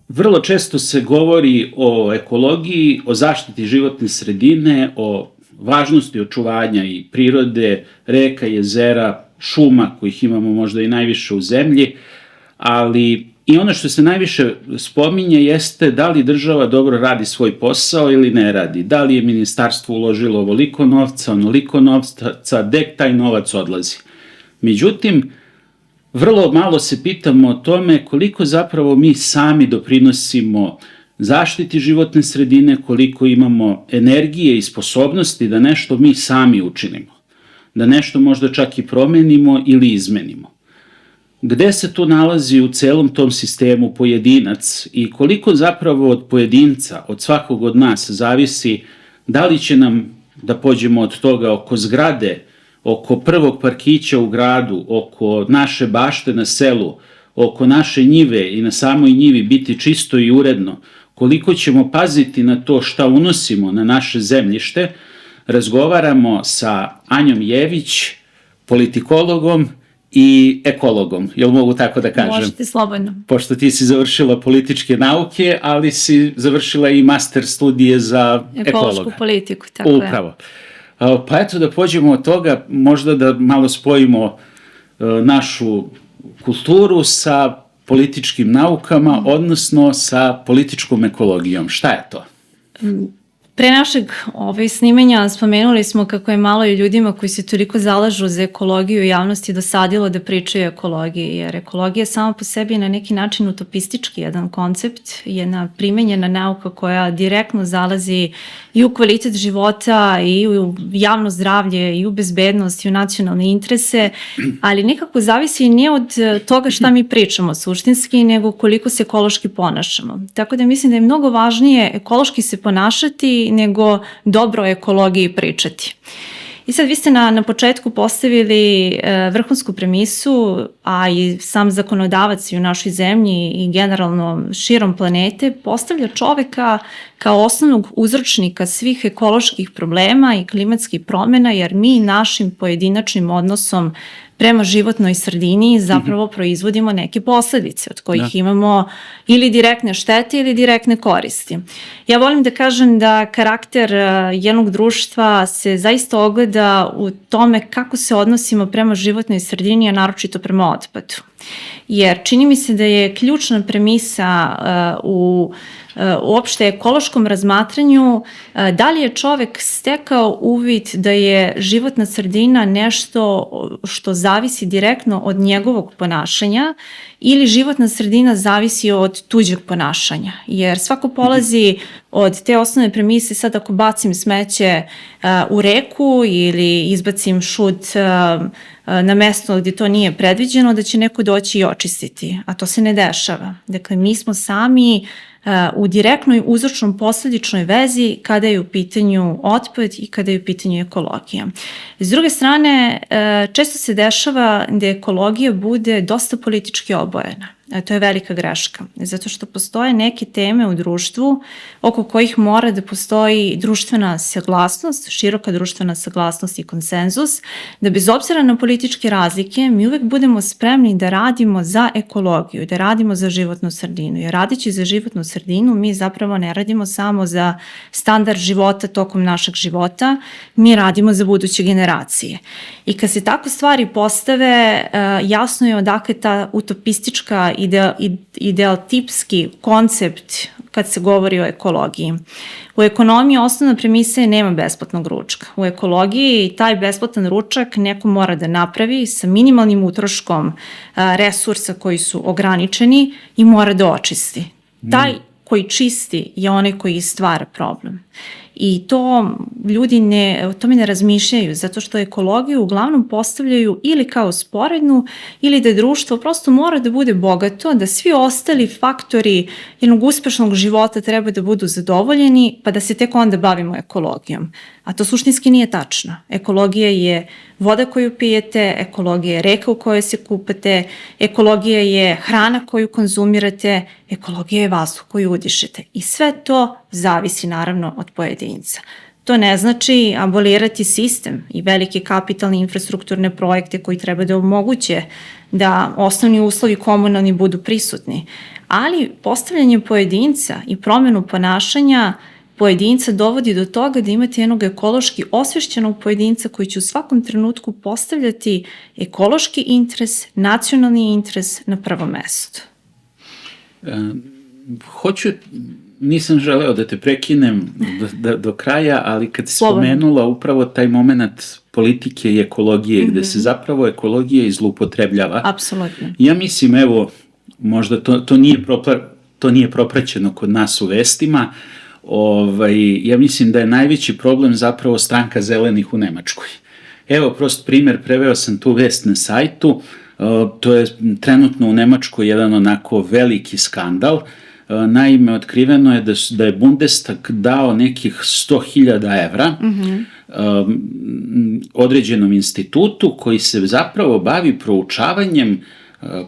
Vrlo često se govori o ekologiji, o zaštiti životne sredine, o važnosti očuvanja i prirode, reka, jezera, šuma, kojih imamo možda i najviše u zemlji, ali i ono što se najviše spominje jeste da li država dobro radi svoj posao ili ne radi, da li je ministarstvo uložilo ovoliko novca, onoliko novca, gde taj novac odlazi. Međutim, vrlo malo se pitamo o tome koliko zapravo mi sami doprinosimo zaštiti životne sredine, koliko imamo energije i sposobnosti da nešto mi sami učinimo, da nešto možda čak i promenimo ili izmenimo. Gde se tu nalazi u celom tom sistemu pojedinac i koliko zapravo od pojedinca, od svakog od nas zavisi da li će nam, da pođemo od toga oko zgrade, oko prvog parkića u gradu, oko naše bašte na selu, oko naše njive i na samoj njivi biti čisto i uredno, koliko ćemo paziti na to šta unosimo na naše zemljište, razgovaramo sa Anjom Jević, politikologom i ekologom, jel mogu tako da kažem? Možete slobodno. Pošto ti si završila političke nauke, ali si završila i master studije za ekologa. Ekološku politiku, tako je. Upravo. Pa eto da pođemo od toga, možda da malo spojimo našu kulturu sa političkim naukama, odnosno sa političkom ekologijom. Šta je to? Pre našeg snimanja spomenuli smo kako je malo i ljudima koji se toliko zalažu za ekologiju i javnosti dosadilo da pričaju o ekologiji, jer ekologija sama po sebi je na neki način utopistički jedan koncept, jedna primenjena nauka koja direktno zalazi i u kvalitet života i u javno zdravlje i u bezbednost i u nacionalne interese, ali nekako zavisi i nije od toga šta mi pričamo suštinski, nego koliko se ekološki ponašamo. Tako da mislim da je mnogo važnije ekološki se ponašati nego dobro o ekologiji pričati. I sad vi ste na početku postavili vrhunsku premisu, a i sam zakonodavac i u našoj zemlji i generalno širom planete postavlja čoveka kao osnovnog uzročnika svih ekoloških problema i klimatskih promena, jer mi našim pojedinačnim odnosom prema životnoj sredini zapravo proizvodimo neke posledice od kojih imamo ili direktne štete ili direktne koristi. Ja volim da kažem da karakter jednog društva se zaista ogleda u tome kako se odnosimo prema životnoj sredini, a naročito prema otpadu. Jer čini mi se da je ključna premisa u uopšte ekološkom razmatranju da li je čovek stekao uvid da je životna sredina nešto što zavisi direktno od njegovog ponašanja ili životna sredina zavisi od tuđeg ponašanja. Jer svako polazi od te osnovne premise, sad ako bacim smeće u reku ili izbacim šut na mesto gdje to nije predviđeno, da će neko doći i očistiti, a to se ne dešava. Dakle, mi smo sami u direktnoj uzročno posledičnoj vezi kada je u pitanju otpad i kada je u pitanju ekologija. S druge strane, često se dešava da ekologija bude dosta politički obojena. To je velika greška, zato što postoje neke teme u društvu oko kojih mora da postoji društvena saglasnost, široka društvena saglasnost i konsenzus, da bez obzira na političke razlike mi uvek budemo spremni da radimo za ekologiju, da radimo za životnu sredinu. Jer radići za životnu sredinu mi zapravo ne radimo samo za standard života tokom našeg života, mi radimo za buduće generacije. I kad se tako stvari postave, jasno je odakle ta utopistička idealtipski koncept kad se govori o ekologiji. U ekonomiji osnovna premisa je nema besplatnog ručka. U ekologiji taj besplatan ručak neko mora da napravi sa minimalnim utroškom resursa koji su ograničeni i mora da očisti. Taj koji čisti je onaj koji stvara problem. I to ljudi o tome ne razmišljaju, zato što ekologiju uglavnom postavljaju ili kao sporednu, ili da društvo prosto mora da bude bogato, da svi ostali faktori jednog uspešnog života treba da budu zadovoljeni, pa da se tek onda bavimo ekologijom. A to suštinski nije tačno. Ekologija je voda koju pijete, ekologija je reka u kojoj se kupate, ekologija je hrana koju konzumirate, ekologija je vazduh koju udišete. I sve to zavisi naravno od pojedinca. To ne znači abolirati sistem i velike kapitalne infrastrukturne projekte koji treba da omoguće da osnovni uslovi komunalni budu prisutni, ali postavljanje pojedinca i promenu ponašanja pojedinca dovodi do toga da imate jednog ekološki osvešćenog pojedinca koji će u svakom trenutku postavljati ekološki interes, nacionalni interes na prvo mesto. Nisam želeo da te prekinem do kraja, ali kad si spomenula upravo taj moment politike i ekologije, gde se zapravo ekologija i zloupotrebljava. Apsolutno. Ja mislim, evo, možda to nije propraćeno kod nas u vestima, ja mislim da je najveći problem zapravo stranka zelenih u Nemačkoj. Evo, prost primer, preveo sam tu vest na sajtu, to je trenutno u Nemačkoj jedan onako veliki skandal. Naime, otkriveno je da je Bundestag dao nekih 100.000 evra određenom institutu koji se zapravo bavi proučavanjem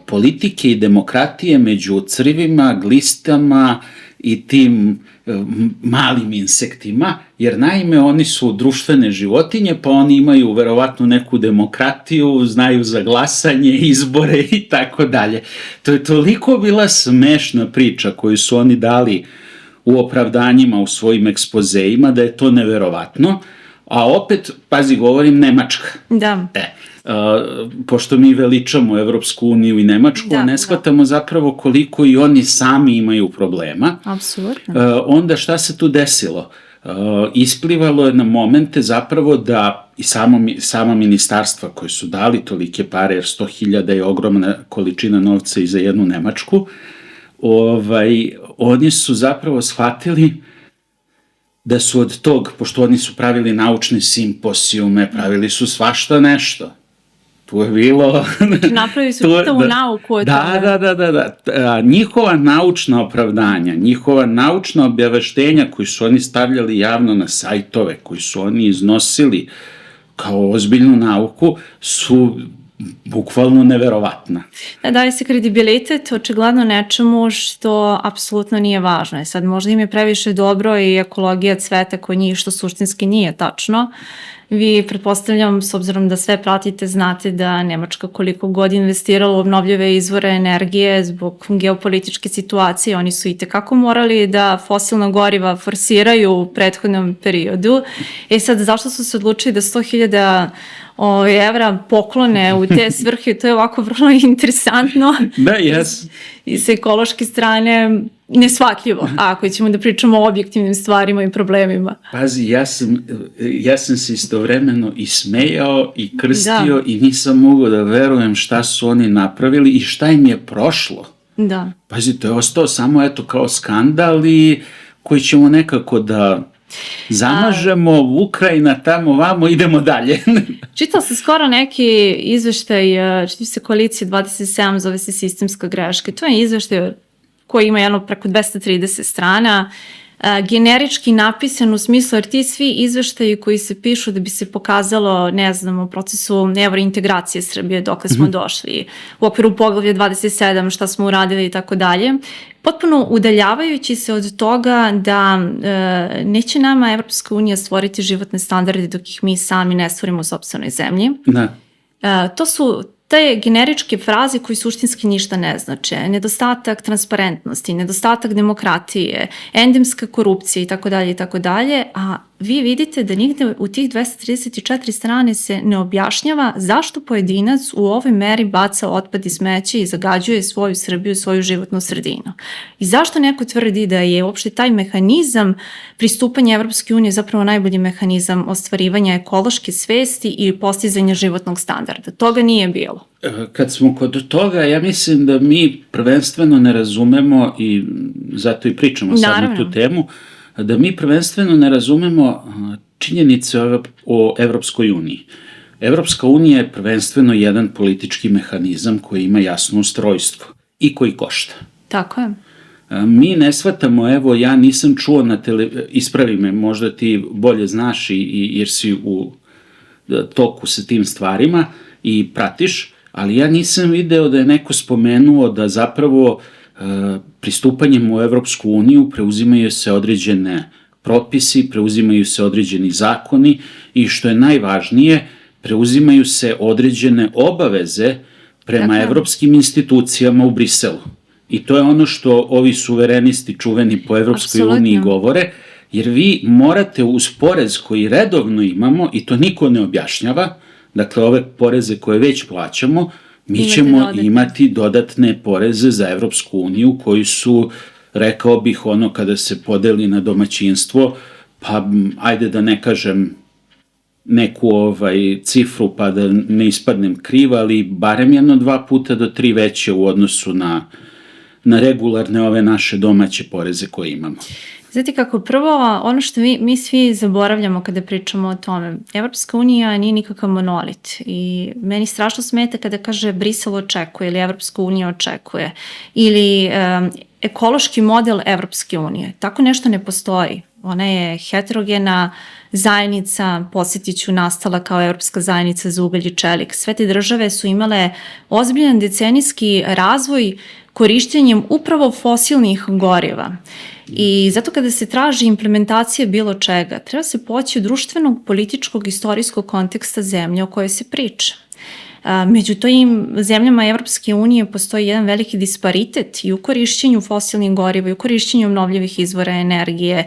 politike i demokratije među crvima, glistama i tim malim insektima, jer naime oni su društvene životinje, pa oni imaju verovatno neku demokratiju, znaju za glasanje, izbore i tako dalje. To je toliko bila smešna priča koju su oni dali u opravdanjima u svojim ekspozeima da je to neverovatno, a opet, pazi, govorim Nemačka. Da. Pošto mi veličamo Evropsku uniju i Nemačku, a ne shvatamo zapravo koliko i oni sami imaju problema. Apsolutno. Onda šta se tu desilo? Isplivalo je na momente zapravo da i sama ministarstva koji su dali tolike pare, jer 100.000 je ogromna količina novca i za jednu Nemačku, oni su zapravo shvatili da su od tog, pošto oni su pravili naučne simposijume, pravili su svašta nešto. Tu je bilo... Napravili su čitavu nauku od toga. Da. Njihova naučna opravdanja, njihova naučna obaveštenja koji su oni stavljali javno na sajtove, koji su oni iznosili kao ozbiljnu nauku, su bukvalno neverovatna. Daje se kredibilitet očigledno nečemu što apsolutno nije važno. Sad možda im je previše dobro i ekologija cveta kod njih, što suštinski nije tačno. Vi, pretpostavljam, s obzirom da sve pratite, znate da Nemačka koliko god investirala u obnovljive izvore energije zbog geopolitičke situacije, oni su i tekako morali da fosilna goriva forsiraju u prethodnom periodu. Sad, zašto su se odlučili da 100.000 evra poklone u te svrhe, to je ovako vrlo interesantno. Da, jes. I sa ekološke strane nesvatljivo, ako ćemo da pričamo o objektivnim stvarima i problemima. Pazi, ja sam se istovremeno i smejao i krstio i nisam mogao da verujem šta su oni napravili i šta im je prošlo. Da. Pazi, to je ostao samo kao skandal i koji ćemo nekako da zamažemo, Ukrajina, tamo, vamo, idemo dalje. Čitala sam skoro neki izveštaj, čitao se Koalicije 27, zove se Sistemska greška. To je izveštaj koji ima jedno preko 230 strana, generički napisan u smislu, jer ti svi izveštaji koji se pišu da bi se pokazalo, ne znam, u procesu evrointegracije Srbije, dokle smo došli, u okviru poglavlja 27, šta smo uradili i tako dalje, potpuno udaljavajući se od toga da neće nama Evropska unija stvoriti životne standarde dok ih mi sami ne stvorimo u sopstvenoj zemlji. Da. To su te generičke fraze koji suštinski ništa ne znače. Nedostatak transparentnosti, nedostatak demokratije, endemska korupcija i tako dalje, a vi vidite da nigde u tih 234 strane se ne objašnjava zašto pojedinac u ovoj meri baca otpad i smeće i zagađuje svoju Srbiju, svoju životnu sredinu. I zašto neko tvrdi da je uopšte taj mehanizam pristupanja Evropske unije zapravo najbolji mehanizam ostvarivanja ekološke svesti i postizanja životnog standarda. Toga nije bilo. Kad smo kod toga, ja mislim da mi prvenstveno ne razumemo i zato i pričamo sad na tu temu, da mi prvenstveno ne razumemo činjenice o Evropskoj uniji. Evropska unija je prvenstveno jedan politički mehanizam koji ima jasno ustrojstvo i koji košta. Tako je. Mi ne shvatamo, evo, ja nisam čuo ispravi me, možda ti bolje znaš jer si u toku sa tim stvarima i pratiš, ali ja nisam video da je neko spomenuo da zapravo pristupanjem u Evropsku uniju preuzimaju se određene propisi, preuzimaju se određeni zakoni i što je najvažnije, preuzimaju se određene obaveze prema evropskim institucijama u Briselu. I to je ono što ovi suverenisti čuveni po Evropskoj uniji Apsolutno. govore, jer vi morate uz porez koji redovno imamo, i to niko ne objašnjava, dakle ove poreze koje već plaćamo, mi Imate ćemo dodatne. imati dodatne poreze za Evropsku uniju koji su, rekao bih, ono kada se podeli na domaćinstvo, pa ajde da ne kažem neku cifru pa da ne ispadnem kriv, ali barem 1-2 puta do 3 veće u odnosu na regularne ove naše domaće poreze koje imamo. Znate kako, prvo, ono što mi svi zaboravljamo kada pričamo o tome, Evropska unija nije nikakav monolit i meni strašno smeta kada kaže Brisel očekuje ili Evropska unija očekuje ili ekološki model Evropske unije. Tako nešto ne postoji. Ona je heterogena zajednica, podsjetit ću, nastala kao Evropska zajednica za ugalj i čelik. Sve te države su imale ozbiljan decenijski razvoj korištenjem upravo fosilnih goriva. I zato kada se traži implementacija bilo čega, treba se poći od društvenog, političkog, istorijskog konteksta zemlje o kojoj se priča. Među tojim zemljama Evropske unije postoji jedan veliki disparitet i u korišćenju fosilnih goriva i u korišćenju obnovljivih izvora energije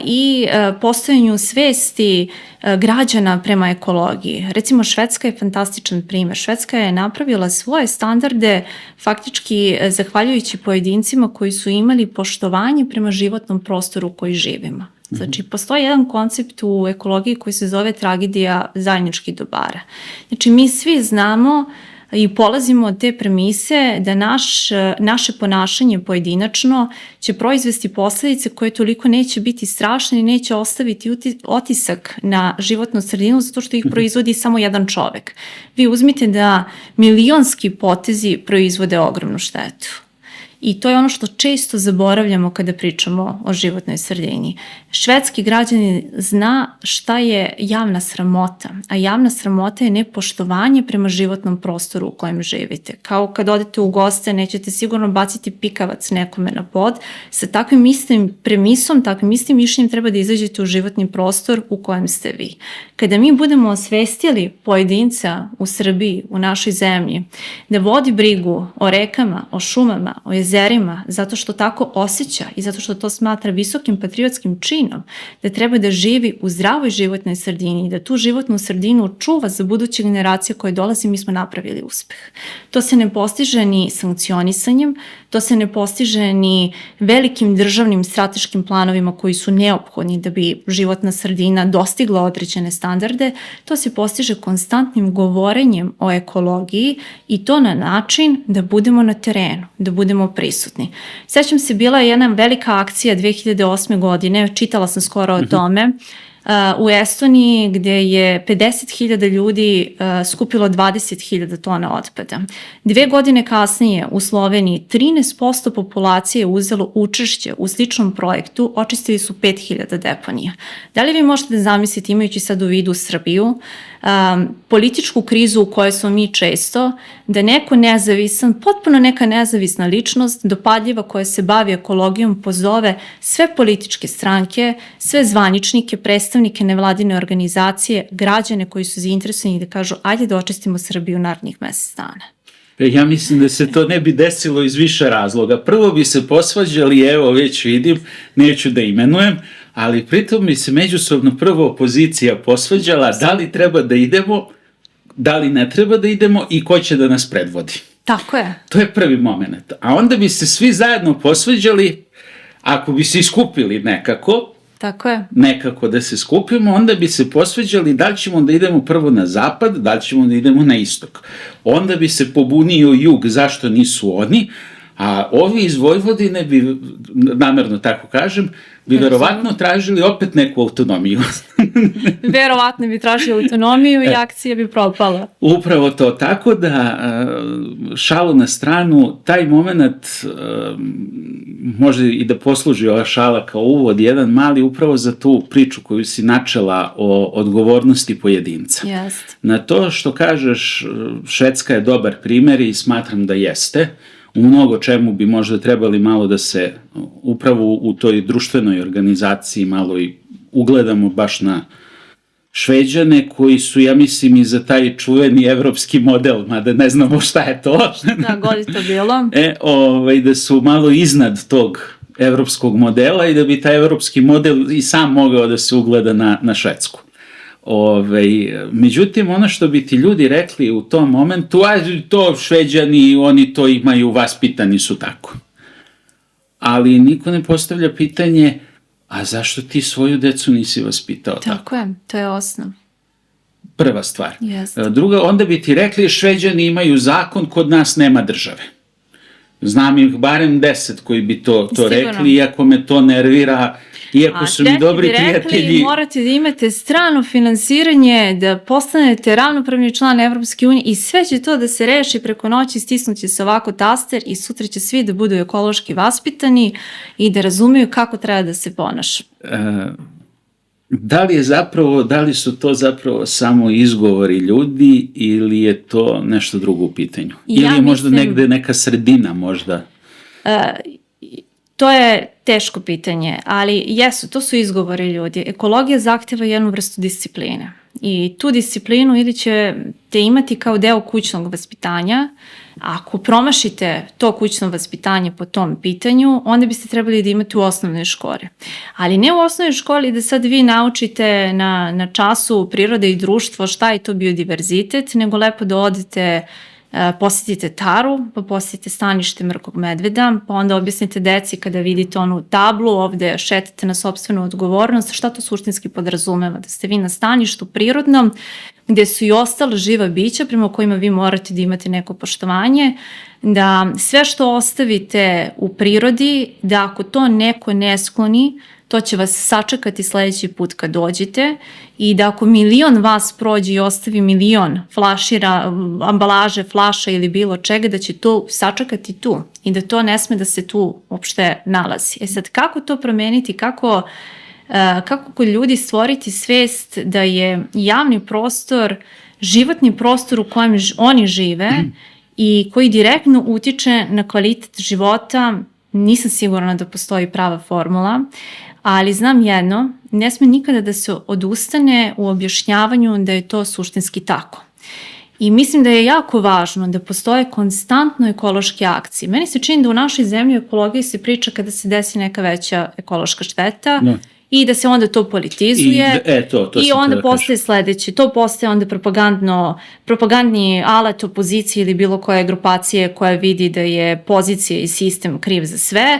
i postojanju svesti građana prema ekologiji. Recimo, Švedska je fantastičan primer. Švedska je napravila svoje standarde faktički zahvaljujući pojedincima koji su imali poštovanje prema životnom prostoru u koji živimo. Znači, postoji jedan koncept u ekologiji koji se zove tragedija zajedničkih dobara. Znači, mi svi znamo i polazimo od te premise da naše ponašanje pojedinačno će proizvesti posledice koje toliko neće biti strašne i neće ostaviti otisak na životnu sredinu zato što ih proizvodi samo jedan čovek. Vi uzmite da milionski potezi proizvode ogromnu štetu. I to je ono što često zaboravljamo kada pričamo o životnoj sredini. Švedski građanin zna šta je javna sramota, a javna sramota je nepoštovanje prema životnom prostoru u kojem živite. Kao kad odete u goste, nećete sigurno baciti pikavac nekome na pod. Sa takvim istim premisom, takvim istim mišljenjem treba da izađete u životni prostor u kojem ste vi. Kada mi budemo osvestili pojedinca u Srbiji, u našoj zemlji, da vodi brigu o rekama, o šumama, o jezerima, zato što tako osjeća i zato što to smatra visokim patriotskim činom, da treba da živi u zdravoj životnoj sredini i da tu životnu sredinu čuva za buduće generacije koje dolaze, mi smo napravili uspeh. To se ne postiže ni sankcionisanjem, to se ne postiže ni velikim državnim strateškim planovima koji su neophodni da bi životna sredina dostigla određene standarde, to se postiže konstantnim govorenjem o ekologiji i to na način da budemo na terenu, da budemo prisutni. Sećam se, bila je jedna velika akcija 2008. godine, čitala sam skoro o tome, u Estoniji gde je 50.000 ljudi skupilo 20.000 tona otpada. 2 godine kasnije u Sloveniji 13% populacije je uzelo učešće u sličnom projektu, očistili su 5.000 deponija. Da li vi možete da zamislite, imajući sad u vidu Srbiju, političku krizu u kojoj smo mi često, da neko nezavisan, potpuno neka nezavisna ličnost, dopadljiva koja se bavi ekologijom, pozove sve političke stranke, sve zvaničnike, predstavnike nevladine organizacije, građane koji su zainteresovani da kažu ajde da očistimo Srbiju narednih mesec dana. Ja mislim da se to ne bi desilo iz više razloga. Prvo bi se posvađali, evo već vidim, neću da imenujem, ali pritom bi se međusobno prvo opozicija posvađala da li treba da idemo, da li ne treba da idemo i ko će da nas predvodi. Tako je. To je prvi moment. A onda bi se svi zajedno posvađali, ako bi se iskupili nekako, Tako je. nekako da se skupimo, onda bi se posveđali da li ćemo da idemo prvo na zapad, da li ćemo da idemo na istok. Onda bi se pobunio jug zašto nisu oni, a ovi iz Vojvodine bi, namerno tako kažem, bi verovatno tražili opet neku autonomiju. Verovatno bi tražili autonomiju i akcija bi propala. Upravo to, tako da šalu na stranu, taj moment može i da posluži ova šala kao uvod, jedan mali upravo za tu priču koju si načela o odgovornosti pojedinca. Jest. Na to što kažeš, Švedska je dobar primer i smatram da jeste. U mnogo čemu bi možda trebali malo da se upravo u toj društvenoj organizaciji malo i ugledamo baš Šveđane koji su, ja mislim, i za taj čuveni evropski model, mada ne znamo šta je to. Da, god je to bilo. Da su malo iznad tog evropskog modela i da bi taj evropski model i sam mogao da se ugleda na Švedsku. Međutim, ono što bi ti ljudi rekli u tom momentu, to Šveđani, oni to imaju, vaspitani su tako. Ali niko ne postavlja pitanje, a zašto ti svoju decu nisi vaspitao tako? Tako je, to je osnov. Prva stvar. Jeste. Druga, onda bi ti rekli, Šveđani imaju zakon, kod nas nema države. Znam ih barem 10 koji bi to rekli, iako me to nervira, iako su mi dobri prijatelji. Rekli, morate da imate strano finansiranje, da postanete ravnopravni član Evropske unije i sve će to da se reši preko noći, stisnuće se ovako taster i sutra će svi da budu ekološki vaspitani i da razumeju kako treba da se ponaša. Da li su to zapravo samo izgovori ljudi ili je to nešto drugo u pitanju? Ili je možda negde neka sredina možda? To je teško pitanje, ali to su izgovori ljudi. Ekologija zahteva jednu vrstu discipline i tu disciplinu ili ćete imati kao deo kućnog vaspitanja. Ako promašite to kućno vaspitanje po tom pitanju, onda biste trebali da imate u osnovnoj školi. Ali ne u osnovnoj školi da sad vi naučite na času prirode i društvo šta je to biodiverzitet, nego lepo da odete, posjetite Taru, pa posjetite stanište mrkog medveda, pa onda objasnite deci kada vidite onu tablu, ovde šetate na sopstvenu odgovornost, šta to suštinski podrazumeva, da ste vi na staništu prirodnom, gde su i ostala živa bića prema kojima vi morate da imate neko poštovanje, da sve što ostavite u prirodi, da ako to neko ne skloni, to će vas sačekati sledeći put kad dođete i da ako 1.000.000 vas prođe i ostavi 1.000.000 flašira, ambalaže, flaša ili bilo čega, da će to sačekati tu i da to ne sme da se tu uopšte nalazi. Sad, kako to promeniti, kako kod ljudi stvoriti svest da je javni prostor životni prostor u kojem oni žive i koji direktno utiče na kvalitet života, nisam sigurna da postoji prava formula, ali znam jedno, ne sme nikada da se odustane u objašnjavanju da je to suštinski tako. I mislim da je jako važno da postoje konstantno ekološke akcije. Meni se čini da u našoj zemlji o ekologiji se priča kada se desi neka veća ekološka šteta, i da se onda to politizuje i onda postaje sledeće. To postaje onda propagandni alat opozicije ili bilo koje grupacije koja vidi da je pozicija i sistem kriv za sve.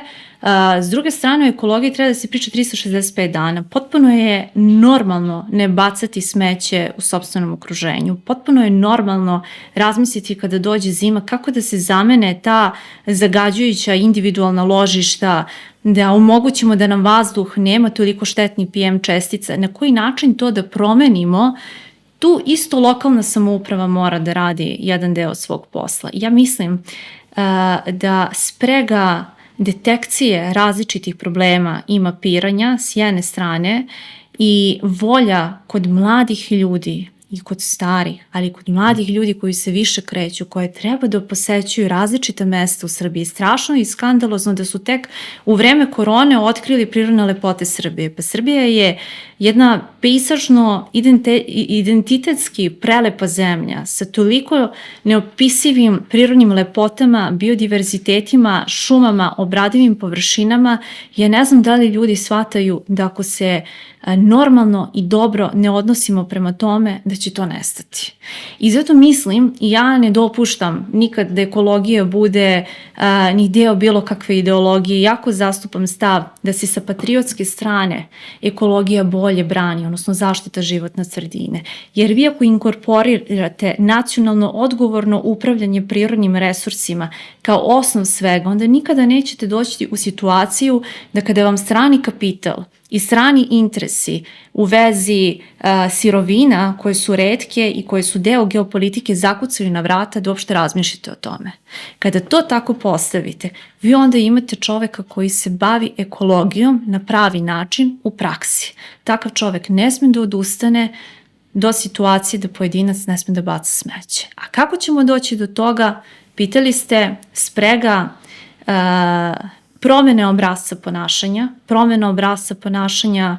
S druge strane, o ekologiji treba da se priča 365 dana. Potpuno je normalno ne bacati smeće u sopstvenom okruženju. Potpuno je normalno razmisliti kada dođe zima kako da se zamene ta zagađujuća individualna ložišta, da omogućimo da nam vazduh nema toliko štetnih PM čestica. Na koji način to da promenimo, tu isto lokalna samouprava mora da radi jedan deo svog posla. Ja mislim da sprega detekcije različitih problema i mapiranja s jedne strane i volja kod mladih ljudi i kod starih, ali kod mladih ljudi koji se više kreću, koje treba da posećuju različita mesta u Srbiji. Strašno i skandalozno da su tek u vreme korone otkrili prirodne lepote Srbije. Pa Srbija je jedna pejzažno identitetski prelepa zemlja sa toliko neopisivim prirodnim lepotama, biodiverzitetima, šumama, obradivim površinama. Ja ne znam da li ljudi shvataju da ako se normalno i dobro ne odnosimo prema tome, da će to nestati. I zato mislim, ja ne dopuštam nikad da ekologija bude ni deo bilo kakve ideologije. Jako zastupam stav da se sa patriotske strane ekologija bolje brani, odnosno zaštita životne sredine. Jer vi ako inkorporirate nacionalno odgovorno upravljanje prirodnim resursima kao osnov svega, onda nikada nećete doći u situaciju da kada vam strani kapital i strani interesi u vezi sirovina koje su retke i koje su deo geopolitike zakucali na vrata da uopšte razmišljate o tome. Kada to tako postavite, vi onda imate čoveka koji se bavi ekologijom na pravi način u praksi. Takav čovek ne sme da odustane do situacije da pojedinac ne sme da baca smeće. A kako ćemo doći do toga? Pitali ste, sprega promene obrasca ponašanja. Promena obrasca ponašanja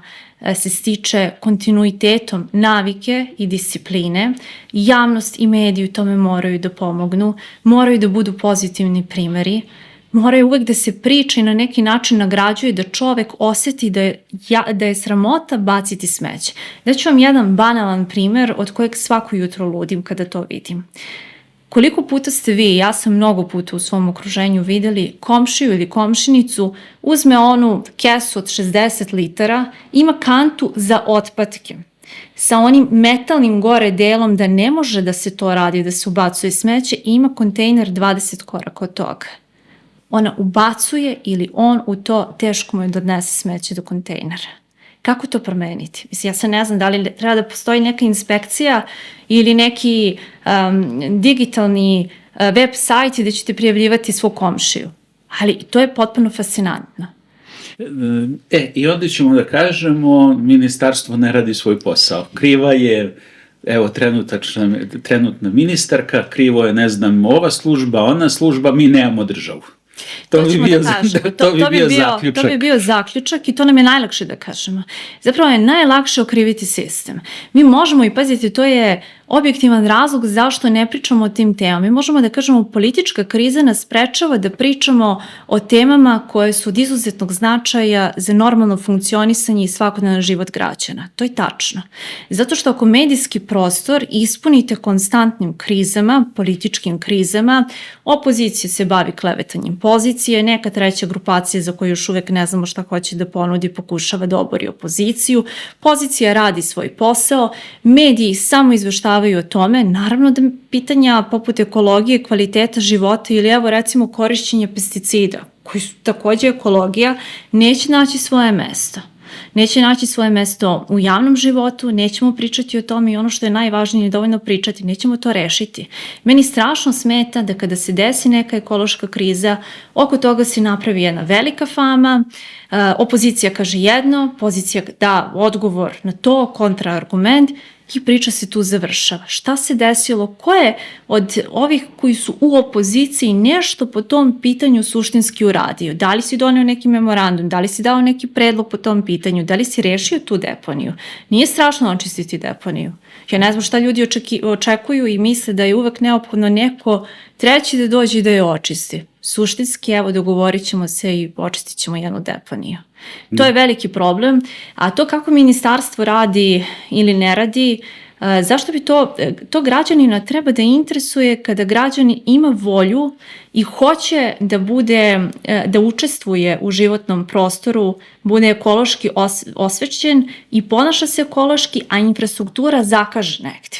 se stiče kontinuitetom navike i discipline. Javnost i mediji u tome moraju da pomognu, moraju da budu pozitivni primeri, moraju uvek da se priča i na neki način nagrađuje da čovek oseti da je sramota baciti smeće. Daću vam jedan banalan primer od kojeg svako jutro ludim kada to vidim. Koliko puta ste vi, ja sam mnogo puta u svom okruženju videli komšiju ili komšinicu, uzme onu kesu od 60 litara, ima kantu za otpatke sa onim metalnim gore delom da ne može da se to radi, da se ubacuje smeće i ima kontejner 20 koraka od toga. Ona ubacuje ili on u to, teško mu je da odnese smeće do kontejnera. Kako to promeniti? Mislim, ja sad ne znam da li treba da postoji neka inspekcija ili neki digitalni web sajt gde ćete prijavljivati svu komšiju. Ali to je potpuno fascinantno. I onda ćemo da kažemo, ministarstvo ne radi svoj posao. Kriva je, evo, trenutna ministarka, krivo je, ne znam, ova služba, ona služba, mi nemamo državu. To bi bio zaključak i to nam je najlakše da kažemo. Zapravo je najlakše okriviti sistem. Mi možemo, i pazite, to je objektivan razlog zašto ne pričamo o tim temama. Mi možemo da kažemo politička kriza nas sprečava da pričamo o temama koje su od izuzetnog značaja za normalno funkcionisanje i svakodnevan život građana. To je tačno. Zato što ako medijski prostor ispunite konstantnim krizama, političkim krizama, opozicija se bavi klevetanjem pozicije, neka treća grupacija za koju još uvek ne znamo šta hoće da ponudi pokušava da obori opoziciju, pozicija radi svoj posao, mediji samo izveštavaju o tome, naravno da pitanja poput ekologije, kvaliteta života ili evo recimo korišćenja pesticida, koji su takođe ekologija, neće naći svoje mesto. Neće naći svoje mesto u javnom životu, nećemo pričati o tome i ono što je najvažnije je dovoljno pričati, nećemo to rešiti. Meni strašno smeta da kada se desi neka ekološka kriza, oko toga se napravi jedna velika fama, opozicija kaže jedno, pozicija da odgovor na to, kontraargument i priča se tu završava. Šta se desilo? Ko je od ovih koji su u opoziciji nešto po tom pitanju suštinski uradio? Da li si doneo neki memorandum? Da li si dao neki predlog po tom pitanju? Da li si rešio tu deponiju? Nije strašno očistiti deponiju. Ja ne znam šta ljudi očekuju i misle da je uvek neophodno neko treći da dođe i da je očisti. Suštinski, evo, dogovorit ćemo se i očistit ćemo jednu deponiju. To je veliki problem, a to kako ministarstvo radi ili ne radi, zašto bi to građanina treba da interesuje kada građanin ima volju i hoće da učestvuje u životnom prostoru, bude ekološki osvešćen i ponaša se ekološki, a infrastruktura zakaže negde.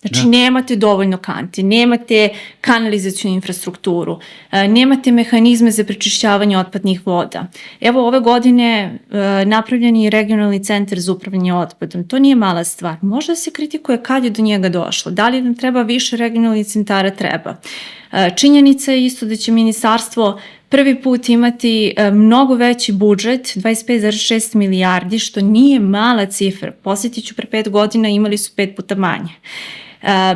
Znači, nemate dovoljno kanti, nemate kanalizacijnu infrastrukturu, nemate mehanizme za prečišćavanje otpadnih voda. Evo, ove godine napravljen je regionalni centar za upravljanje otpadom. To nije mala stvar. Možda se kritikuje kad je do njega došlo. Da li nam treba više regionalnih centara? Treba. Činjenica je isto da će ministarstvo prvi put imati mnogo veći budžet, 25,6 milijardi, što nije mala cifra. Posjetit ću, pre 5 godina imali su 5 puta manje.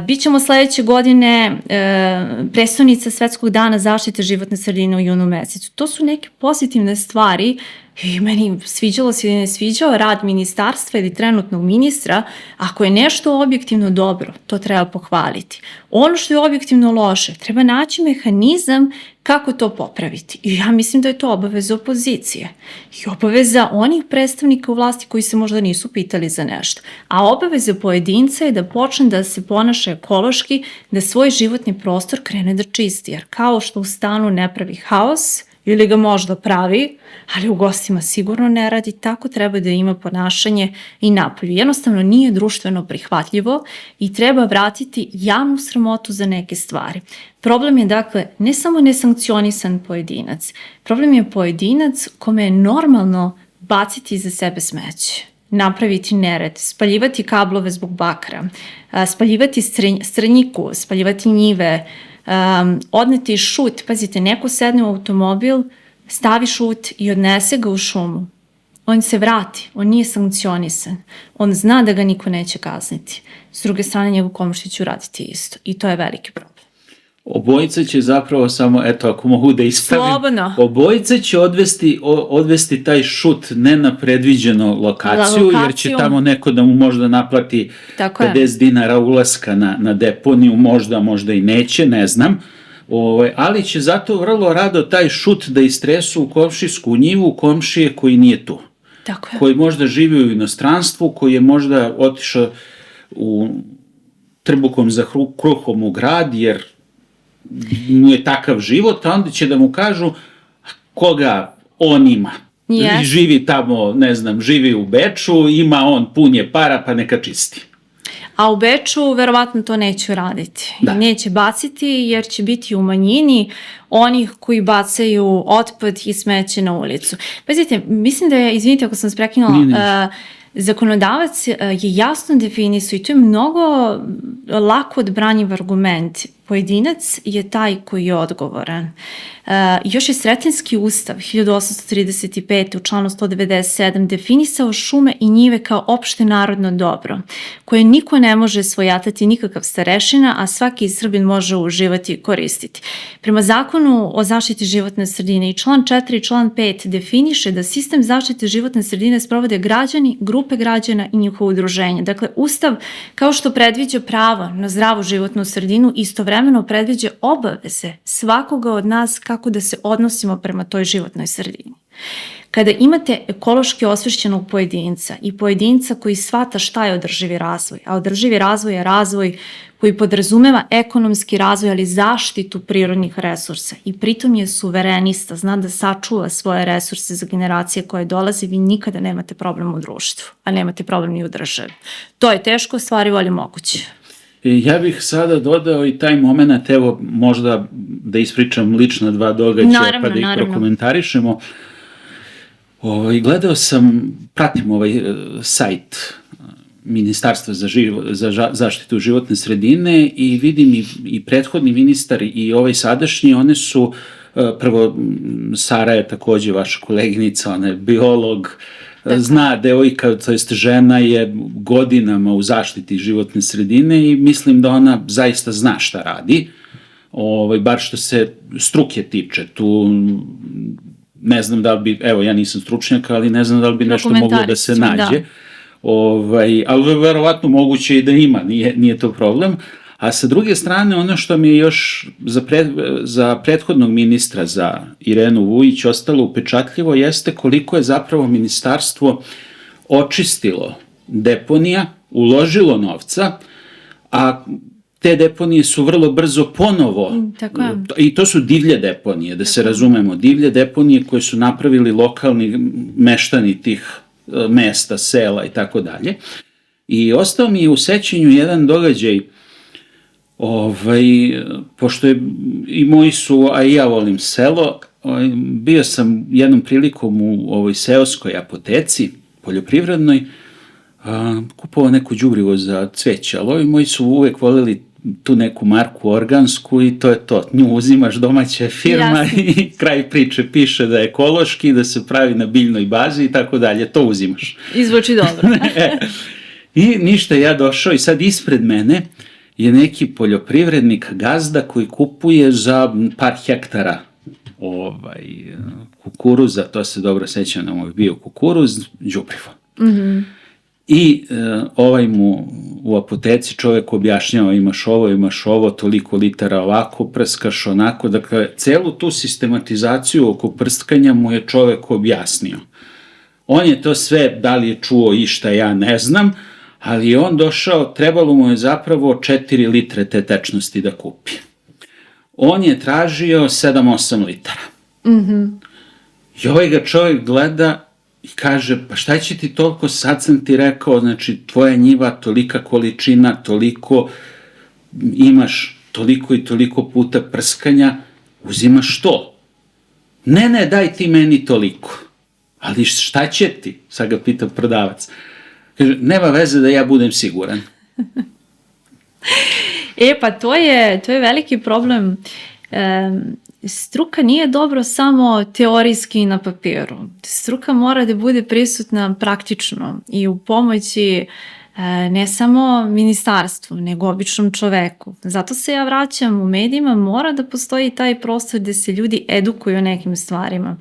Bićemo sledeće godine prestonica Svetskog dana zaštite životne sredine u junu mesecu. To su neke pozitivne stvari i meni sviđalo se ili ne sviđao rad ministarstva ili trenutnog ministra. Ako je nešto objektivno dobro, to treba pohvaliti. Ono što je objektivno loše, treba naći mehanizam kako to popraviti. I ja mislim da je to obaveza opozicije i obaveza onih predstavnika u vlasti koji se možda nisu pitali za nešto. A obaveza pojedinca je da počne da se ponaša ekološki, da svoj životni prostor krene da čisti. Jer kao što u stanu ne pravi haos, ili ga možda pravi, ali u gostima sigurno ne radi, tako treba da ima ponašanje i napolju. Jednostavno nije društveno prihvatljivo i treba vratiti javnu sramotu za neke stvari. Problem je, dakle, ne samo nesankcionisan pojedinac, problem je pojedinac kome je normalno baciti iza sebe smeće, napraviti nered, spaljivati kablove zbog bakra, spaljivati strnjiku, spaljivati njive, odneti šut. Pazite, neko sedne u automobil, stavi šut i odnese ga u šumu. On se vrati, on nije sankcionisan, on zna da ga niko neće kazniti. S druge strane, njegov komšija će uraditi isto i to je veliki problem. Obojica će zapravo samo, eto, ako mogu da ispravim, Slobodno. obojica će odvesti taj šut ne na predviđenu lokaciju, jer će tamo neko da mu možda naplati Tako je. 50 dinara ulaska na deponiju, možda i neće, ne znam. Ali će zato vrlo rado taj šut da istresu u komšijsku njivu komšije koji nije tu. Tako je. Koji možda živi u inostranstvu, koji je možda otišao trbukom za kruhom u grad, jer mu je takav život, a onda će da mu kažu koga on ima. Yes. Živi tamo, ne znam, živi u Beču, ima on punje para, pa neka čisti. A u Beču verovatno to neće uraditi. Da. Neće baciti jer će biti u manjini onih koji bacaju otpad i smeće na ulicu. Pazite, mislim da je, izvinite ako sam prekinula, zakonodavac je jasno definisao i to je mnogo lako odbranjiv argument. Pojedinac je taj koji je odgovoran. Još je Sretenjski ustav 1835 u članu 197 definisao šume i njive kao opšte narodno dobro, koje niko ne može svojatati nikakav starešina, a svaki Srbin može uživati i koristiti. Prema zakonu o zaštiti životne sredine i član 4 i član 5 definiše da sistem zaštite životne sredine sprovode građani, grupe građana i njihovo udruženje. Dakle, ustav kao što predviđa pravo na zdravu životnu sredinu, istovremeno predviđa obaveze svakoga od nas kako da se odnosimo prema toj životnoj sredini. Kada imate ekološki osvešćenog pojedinca i pojedinca koji shvata šta je održivi razvoj, a održivi razvoj je razvoj koji podrazumeva ekonomski razvoj, ali zaštitu prirodnih resursa i pritom je suverenista, zna da sačuva svoje resurse za generacije koje dolaze, vi nikada nemate problem u društvu, a nemate problem ni u državi. To je teško ostvarivo, ali moguće. Ja bih sada dodao i taj moment, evo možda da ispričam lična 2 događaja pa da ih prokomentarišemo. Gledao sam, pratim ovaj sajt Ministarstva za zaštitu životne sredine i vidim i prethodni ministar i ovaj sadašnji, one su, prvo Sara je takođe vaša koleginica, ona je biolog, zna devojka, to jest žena je godinama u zaštiti životne sredine i mislim da ona zaista zna šta radi, bar što se struke tiče. Tu ne znam da li bi, evo ja nisam stručnjak, ali ne znam da li bi nešto moglo da se nađe. Ali verovatno moguće i da ima, nije to problem. A sa druge strane, ono što mi je još za prethodnog ministra, za Irenu Vujić, ostalo upečatljivo jeste koliko je zapravo ministarstvo očistilo deponija, uložilo novca, a te deponije su vrlo brzo ponovo, i to su divlje deponije, da se razumemo, divlje deponije koje su napravili lokalni meštani tih mesta, sela i tako dalje. I ostao mi je u sećanju jedan događaj, pošto je i moji su, a i ja volim selo, bio sam jednom prilikom u ovoj seoskoj apoteci, poljoprivrednoj, kupovao neku đubrivo za cveće, ali ovi moji su uvek voljeli tu neku marku organsku i to je to. Nju uzimaš, domaća je firma i kraj priče piše da je ekološki, da se pravi na biljnoj bazi i tako dalje, to uzimaš. Izvuči dobro. I ništa, ja došao i sad ispred mene je neki poljoprivrednik, gazda koji kupuje za par hektara kukuruza, to se dobro sećam da mu je bio kukuruz, đubrivo. I ovaj mu u apoteci čovek objašnjava imaš ovo, toliko litara ovako, prskaš onako, dakle, celu tu sistematizaciju oko prskanja mu je čovek objasnio. On je to sve, da li je čuo išta, ja ne znam, ali je on došao, trebalo mu je zapravo 4 litre te tečnosti da kupi. On je tražio 7-8 litara. I ovaj ga čovjek gleda i kaže, pa šta će ti toliko, sad sam ti rekao, znači tvoja njiva, tolika količina, toliko, imaš toliko i toliko puta prskanja, uzimaš to. Ne, daj ti meni toliko. Ali šta će ti? Sad ga pita prodavac. Kaže, nema veze da ja budem siguran. Pa to je veliki problem. Struka nije dobro samo teorijski na papiru. Struka mora da bude prisutna praktično i u pomoći Ne samo ministarstvu, nego običnom čoveku. Zato se ja vraćam, u medijima mora da postoji taj prostor gde se ljudi edukuju o nekim stvarima.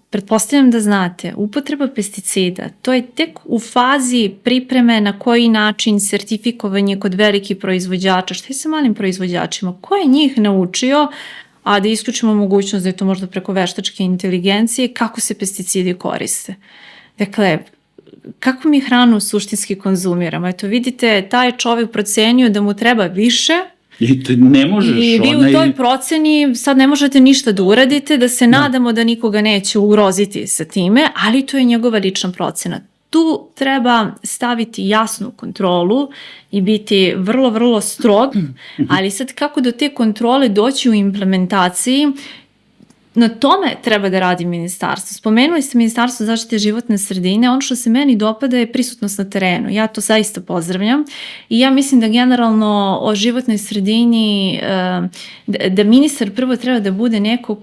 Pretpostavljam da znate, upotreba pesticida, to je tek u fazi pripreme na koji način sertifikovanje kod velikih proizvođača. Šta je sa malim proizvođačima? Ko je njih naučio, a da isključimo mogućnost da je to možda preko veštačke inteligencije, kako se pesticidi koriste? Dakle, kako mi hranu suštinski konzumiramo? Eto, vidite, taj čovjek procenio da mu treba više, i ti ne možeš... I vi u toj proceni sad ne možete ništa da uradite, da se nadamo da nikoga neće ugroziti sa time, ali to je njegova lična procena. Tu treba staviti jasnu kontrolu i biti vrlo, vrlo strog, ali sad kako do te kontrole doći u implementaciji, na tome treba da radi ministarstvo. Spomenuli ste Ministarstvo zaštite životne sredine, ono što se meni dopada je prisutnost na terenu. Ja to zaista pozdravljam i ja mislim da generalno o životnoj sredini, da ministar prvo treba da bude neko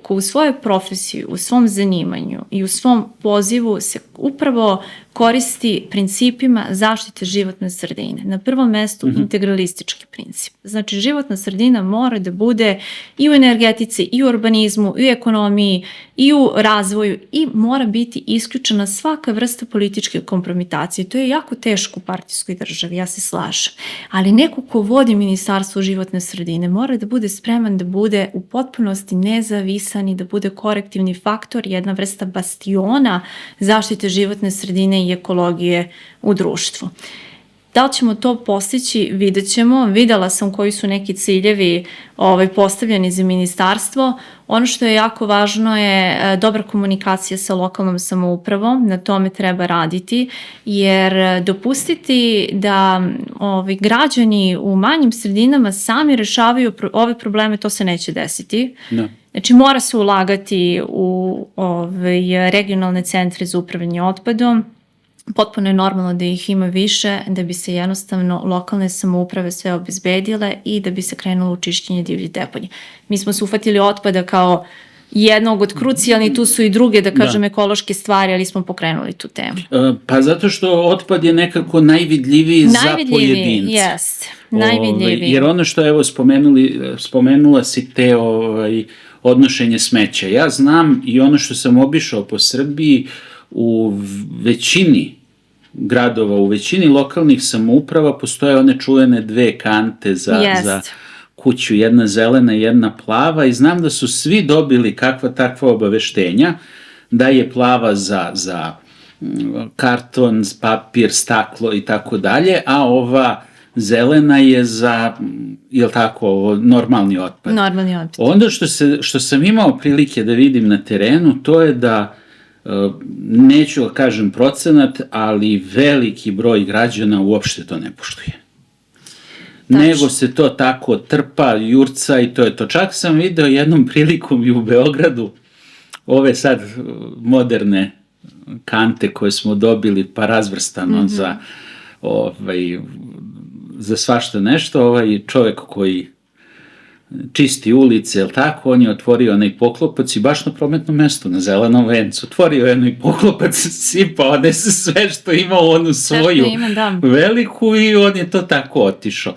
ko u svojoj profesiji, u svom zanimanju i u svom pozivu se upravo koristi principima zaštite životne sredine. Na prvom mestu integralistički princip. Znači, životna sredina mora da bude i u energetici, i u urbanizmu, i u ekonomiji, i u razvoju i mora biti isključena svaka vrsta političke kompromitacije. To je jako teško u partijskoj državi, ja se slažem. Ali neko ko vodi Ministarstvo životne sredine mora da bude spreman da bude u potpunosti nezavisan i da bude korektivni faktor, jedna vrsta bastiona zaštite životne sredine i ekologije u društvu. Da li ćemo to postići, vidjet ćemo. Videla sam koji su neki ciljevi postavljeni za ministarstvo. Ono što je jako važno je dobra komunikacija sa lokalnom samoupravom, na tome treba raditi, jer dopustiti da građani u manjim sredinama sami rešavaju ove probleme, to se neće desiti. No. Znači, mora se ulagati u regionalne centre za upravljanje otpadom. Potpuno je normalno da ih ima više, da bi se jednostavno lokalne samouprave sve obezbedile i da bi se krenulo u čišćenje divljih deponija. Mi smo se uhvatili otpada kao jednog od krucijalnih, tu su i druge, da kažem, ekološke stvari, ali smo pokrenuli tu temu. Pa zato što otpad je nekako najvidljiviji za pojedince. Jest, najvidljiviji. Jer ono što, evo, spomenula si te odnošenje smeća. Ja znam i ono što sam obišao po Srbiji, u većini gradova, u većini lokalnih samouprava postoje one čuvene dve kante za kuću, jedna zelena i jedna plava, i znam da su svi dobili kakva takva obaveštenja da je plava za karton, papir, staklo i tako dalje, a ova zelena je za, jel tako, normalni otpad. Normalni otpad. Onda što sam imao prilike da vidim na terenu, to je da neću da kažem procenat, ali veliki broj građana uopšte to ne poštuje. Nego se to tako trpa, jurca i to je to. Čak sam video jednom prilikom i u Beogradu ove sad moderne kante koje smo dobili pa razvrstano za svašta nešto. Čovek koji čisti ulice, jel tako, on je otvorio onaj poklopac i baš na prometnom mestu, na Zelenom vencu, otvorio onaj poklopac, sipao sve što ima u onu svoju veliku i on je to tako otišao.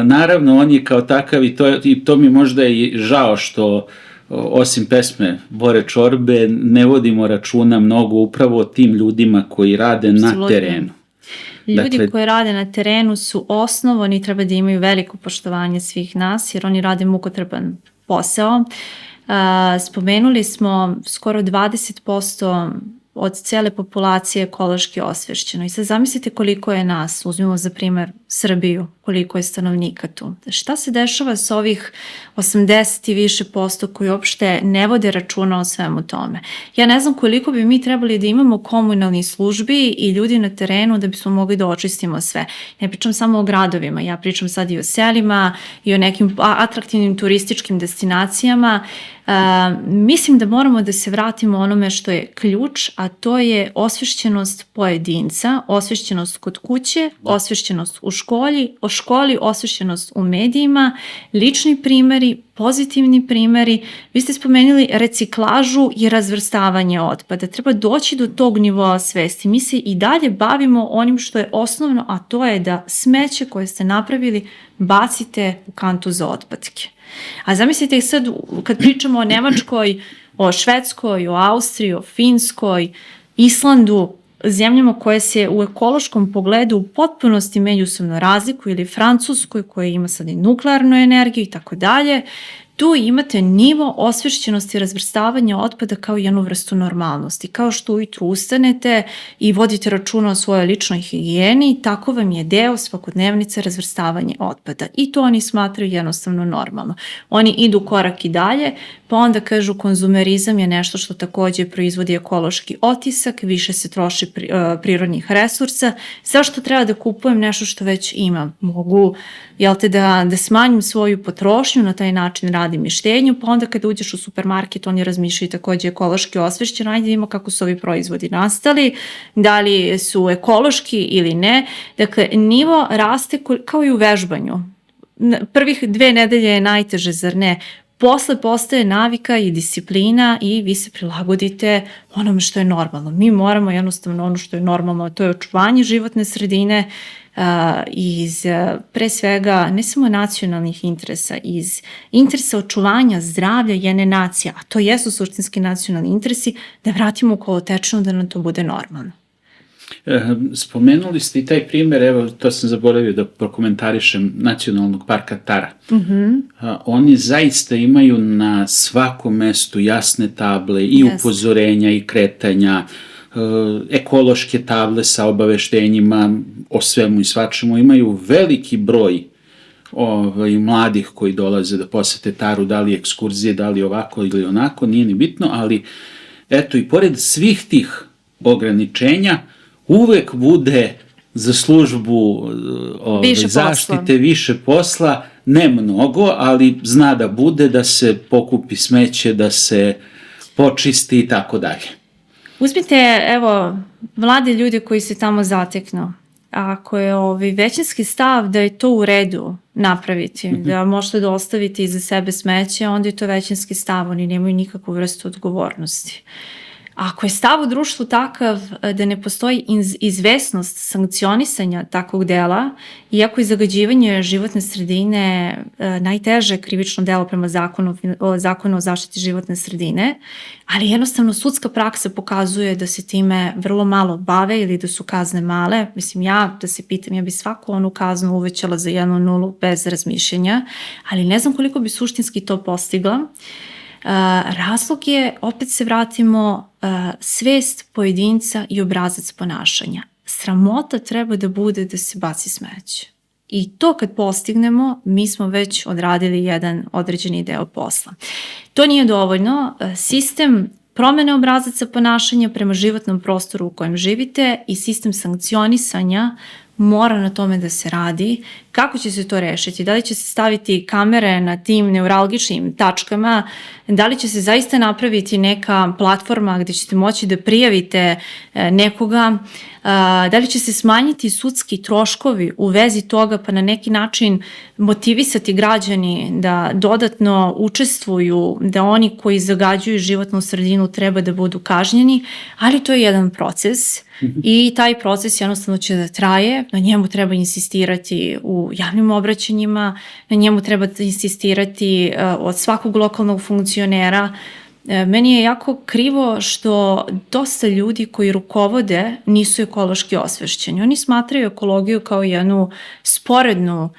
Naravno, on je kao takav i to mi možda je žao što osim pesme Bore Čorbe ne vodimo računa mnogo upravo o tim ljudima koji rade na terenu. Ljudi koji rade na terenu su osnov, oni treba da imaju veliko poštovanje svih nas, jer oni rade mukotrpan posao. Spomenuli smo skoro 20% od cele populacije ekološki osvešćeno. I sad zamislite koliko je nas, uzmimo za primer Srbiju, koliko je stanovnika tu. Šta se dešava sa ovih 80 i više posto koji uopšte ne vode računa o svemu tome? Ja ne znam koliko bi mi trebali da imamo komunalnih službi i ljudi na terenu da bismo mogli da očistimo sve. Ne pričam samo o gradovima, ja pričam sad i o selima i o nekim atraktivnim turističkim destinacijama. Mislim da moramo da se vratimo onome što je ključ, a to je osvešćenost pojedinca, osvešćenost kod kuće, osvešćenost u školi, osvešćenost u medijima, lični primeri, pozitivni primeri. Vi ste spomenuli reciklažu i razvrstavanje otpada. Treba doći do tog nivoa svesti. Mi se i dalje bavimo onim što je osnovno, a to je da smeće koje ste napravili bacite u kantu za otpadke. A zamislite sad kad pričamo o Nemačkoj, o Švedskoj, o Austriji, o Finskoj, Islandu, zemljama koje se u ekološkom pogledu u potpunosti međusobno razlikuju, ili Francuskoj koja ima sad i nuklearnu energiju i tako dalje, tu imate nivo osvešćenosti razvrstavanja otpada kao jednu vrstu normalnosti. Kao što ujutru ustanete i vodite računa o svojoj ličnoj higijeni, tako vam je deo svakodnevnice razvrstavanje otpada. I to oni smatraju jednostavno normalno. Oni idu korak i dalje, pa onda kažu konzumerizam je nešto što takođe proizvodi ekološki otisak, više se troši prirodnih resursa. Zašto treba da kupujem nešto što već imam? Mogu, da smanjim svoju potrošnju, na taj način radim i štednju, pa onda kada uđeš u supermarket, oni razmišljaju takođe ekološki osvešćeno, ajde vidimo kako su ovi proizvodi nastali, da li su ekološki ili ne. Dakle, nivo raste kao i u vežbanju. Prvih 2 nedelje je najteže, zar ne? Posle postaje navika i disciplina i vi se prilagodite onome što je normalno. Mi moramo jednostavno ono što je normalno, to je očuvanje životne sredine iz pre svega ne samo nacionalnih interesa, iz interesa očuvanja zdravlja jedne nacije, a to jesu suštinski nacionalni interesi, da vratimo u kolotečinu da nam to bude normalno. Spomenuli ste i taj primjer, evo to sam zaboravio da prokomentarišem, Nacionalnog parka Tara. Oni zaista imaju na svakom mestu jasne table i upozorenja i kretanja, ekološke table sa obaveštenjima o svemu i svačemu. Imaju veliki broj mladih koji dolaze da posete Taru, da li ekskurzije, da li ovako ili onako, nije ni bitno, ali eto i pored svih tih ograničenja uvek bude za službu zaštite više posla, ne mnogo, ali zna da bude, da se pokupi smeće, da se počisti i tako dalje. Uzmite, evo, mlade ljude koji se tamo zateknu. Ako je većinski stav da je to u redu napraviti, da možete da ostavite iza sebe smeće, onda je to većinski stav, oni nemaju nikakvu vrstu odgovornosti. Ako je stav u društvu takav da ne postoji izvesnost sankcionisanja takvog dela, iako je zagađivanje životne sredine najteže krivično delo prema zakonu o zaštiti životne sredine, ali jednostavno sudska praksa pokazuje da se time vrlo malo bave ili da su kazne male. Mislim, da se pitam, ja bi svaku onu kaznu uvećala za 1 nulu bez razmišljenja, ali ne znam koliko bi suštinski to postigla. Razlog je, opet se vratimo, svest pojedinca i obrazac ponašanja. Sramota treba da bude da se baci smeće. I to kad postignemo, mi smo već odradili jedan određeni deo posla. To nije dovoljno. Sistem promene obrazaca ponašanja prema životnom prostoru u kojem živite i sistem sankcionisanja mora na tome da se radi. Kako će se to rešiti? Da li će se staviti kamere na tim neuralgičnim tačkama? Da li će se zaista napraviti neka platforma gde ćete moći da prijavite nekoga? Da li će se smanjiti sudski troškovi u vezi toga, pa na neki način motivisati građani da dodatno učestvuju, da oni koji zagađuju životnu sredinu treba da budu kažnjeni, ali to je jedan proces i taj proces jednostavno će da traje, na njemu treba insistirati u javnim obraćanjima, na njemu treba insistirati od svakog lokalnog funkcionera. Meni je jako krivo što dosta ljudi koji rukovode nisu ekološki osvešćeni. Oni smatraju ekologiju kao jednu sporednu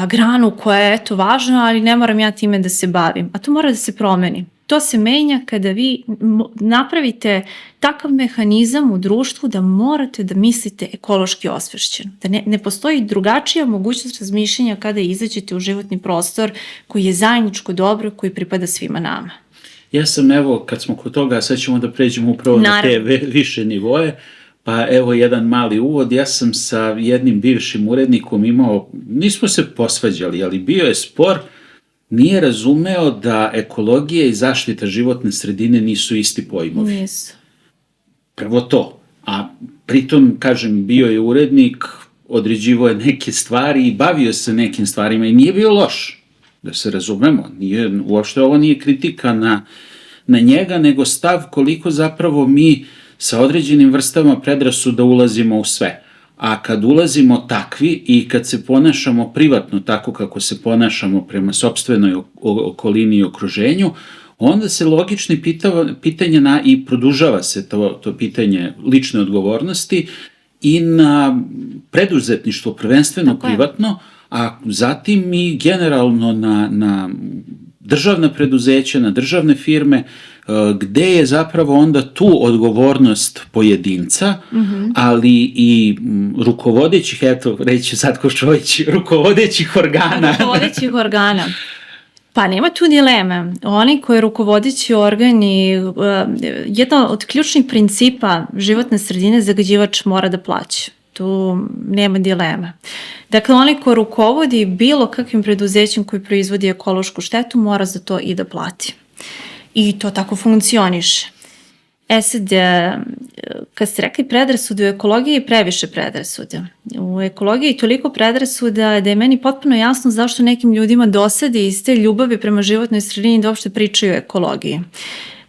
granu koja je važna, ali ne moram ja time da se bavim. A to mora da se promeni. To se menja kada vi napravite takav mehanizam u društvu da morate da mislite ekološki osvešćeno. Da ne postoji drugačija mogućnost razmišljanja kada izađete u životni prostor koji je zajedničko dobro, koji pripada svima nama. Ja sam, evo, kad smo kod toga, sad ćemo da pređemo upravo na te više nivoje, pa evo jedan mali uvod. Ja sam sa jednim bivšim urednikom imao, nismo se posvađali, ali bio je spor, nije razumeo da ekologija i zaštita životne sredine nisu isti pojmovi. Nisu. Prvo to. A pritom, kažem, bio je urednik, određivo je neke stvari i bavio se nekim stvarima i nije bio loš, da se razumemo. Uopšte ovo nije kritika na njega, nego stav koliko zapravo mi sa određenim vrstama predrasuda ulazimo u sve. A kad ulazimo takvi i kad se ponašamo privatno tako kako se ponašamo prema sopstvenoj okolini i okruženju, onda se logični pitanje i produžava se to pitanje lične odgovornosti i na preduzetništvo, prvenstveno privatno, a zatim i generalno na državna preduzeća, na državne firme, gde je zapravo onda tu odgovornost pojedinca, ali i rukovodećih, eto, reći sad Košović, rukovodećih organa. Rukovodećih organa. Pa nema tu dileme. Oni koji je rukovodeći organ i jedan od ključnih principa životne sredine, zagađivač mora da plaća. Tu nema dilema. Dakle, onaj ko rukovodi bilo kakvim preduzećem koji proizvodi ekološku štetu mora za to i da plati. I to tako funkcioniše. Sad, kad ste rekli predrasude, u ekologiji je previše predrasuda. U ekologiji je toliko predrasuda da je meni potpuno jasno zašto nekim ljudima dosadi iz te ljubavi prema životnoj sredini da uopšte pričaju o ekologiji.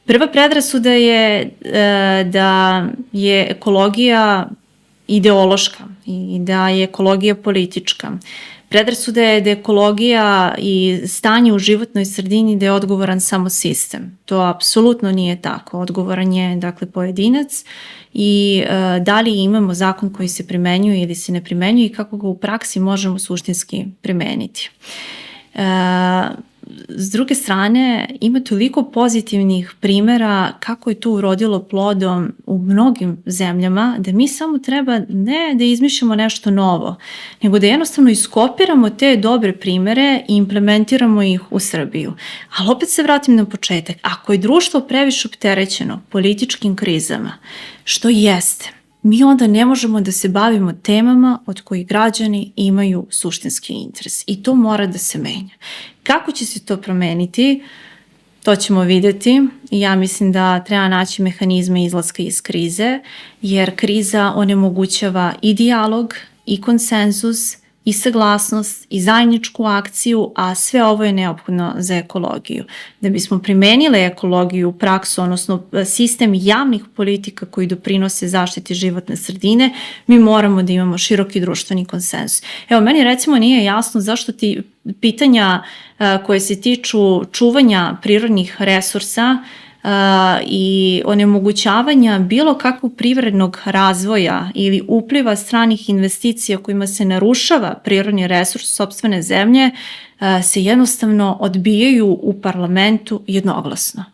Prva predrasuda je da je ekologija ideološka i da je ekologija politička. Predrasuda je da je ekologija i stanje u životnoj sredini da je odgovoran samo sistem. To apsolutno nije tako. Odgovoran je, dakle, pojedinac i da li imamo zakon koji se primenjuje ili se ne primenjuje i kako ga u praksi možemo suštinski primeniti. S druge strane, ima toliko pozitivnih primjera kako je to urodilo plodom u mnogim zemljama, da mi samo treba ne da izmišljamo nešto novo, nego da jednostavno iskopiramo te dobre primjere i implementiramo ih u Srbiju. Ali opet se vratim na početak. Ako je društvo previše opterećeno političkim krizama, što jeste, mi onda ne možemo da se bavimo temama od kojih građani imaju suštinski interes. I to mora da se menja. Kako će se to promeniti, to ćemo vidjeti. Ja mislim da treba naći mehanizme izlaska iz krize, jer kriza onemogućava i dijalog, i konsenzus, i saglasnost, i zajedničku akciju, a sve ovo je neophodno za ekologiju. Da bismo primenili ekologiju u praksu, odnosno sistem javnih politika koji doprinose zaštiti životne sredine, mi moramo da imamo široki društveni konsenzus. Evo, meni recimo nije jasno zašto ti pitanja koje se tiču čuvanja prirodnih resursa i onemogućavanja bilo kakvog privrednog razvoja ili upliva stranih investicija kojima se narušava prirodni resurs sopstvene zemlje se jednostavno odbijaju u parlamentu jednoglasno.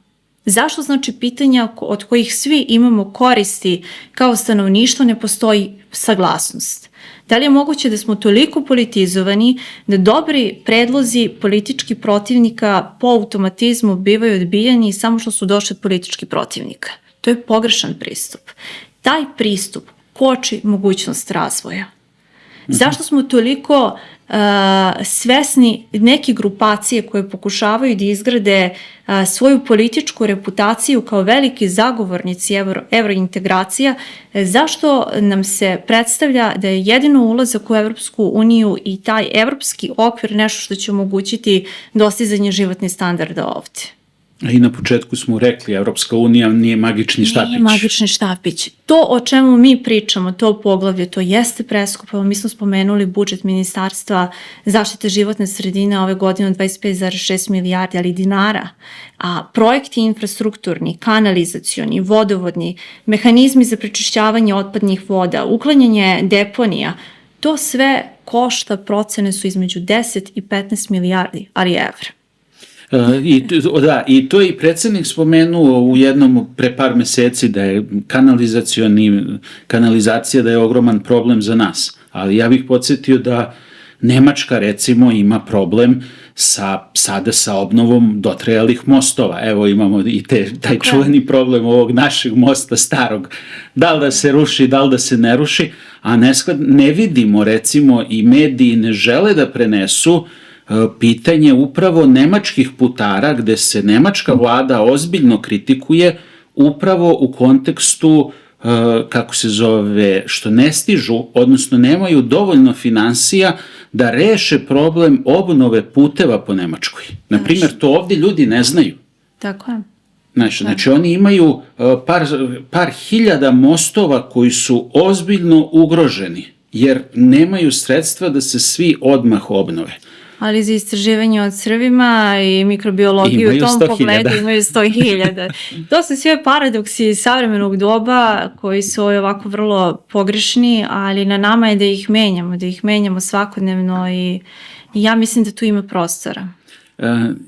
Zašto znači pitanja od kojih svi imamo koristi kao stanovništvo ne postoji saglasnost? Da li je moguće da smo toliko politizovani da dobri predlozi političkih protivnika po automatizmu bivaju odbijeni samo što su došli od političkih protivnika? To je pogrešan pristup. Taj pristup koči mogućnost razvoja. Zašto smo toliko svesni neke grupacije koje pokušavaju da izgrade svoju političku reputaciju kao veliki zagovornici evrointegracija, zašto nam se predstavlja da je jedino ulazak u Evropsku uniju i taj evropski okvir nešto što će omogućiti dostizanje životnih standarda ovde? I na početku smo rekli, Evropska unija nije magični štapić. Nije magični štapić. To o čemu mi pričamo, to poglavlje, to jeste preskupo. Mi smo spomenuli budžet Ministarstva zaštite životne sredine ove godine od 25,6 milijardi ali dinara, a projekti infrastrukturni, kanalizacioni, vodovodni, mehanizmi za prečišćavanje otpadnih voda, uklanjanje deponija, to sve košta, procene su između 10 i 15 milijardi, ali evra. I to je i predsednik spomenuo u jednom pre par meseci da je kanalizacija da je ogroman problem za nas. Ali ja bih podsjetio da Nemačka recimo ima problem sada sa obnovom dotrajalih mostova. Evo imamo i taj čuveni problem ovog našeg mosta starog. Da li da se ruši, da li da se ne ruši, a ne vidimo recimo i mediji ne žele da prenesu pitanje upravo nemačkih putara gde se nemačka vlada ozbiljno kritikuje upravo u kontekstu kako se zove, što ne stižu, odnosno nemaju dovoljno finansija da reše problem obnove puteva po Nemačkoj. Naprimjer, to ovdje ljudi ne znaju. Tako je. Znači oni imaju par hiljada mostova koji su ozbiljno ugroženi, jer nemaju sredstva da se svi odmah obnove. Ali za istraživanje o crvima i mikrobiologiju u tom pogledu imaju 100.000. To su sve paradoksi savremenog doba koji su ovako vrlo pogrešni, ali na nama je da ih menjamo svakodnevno i ja mislim da tu ima prostora.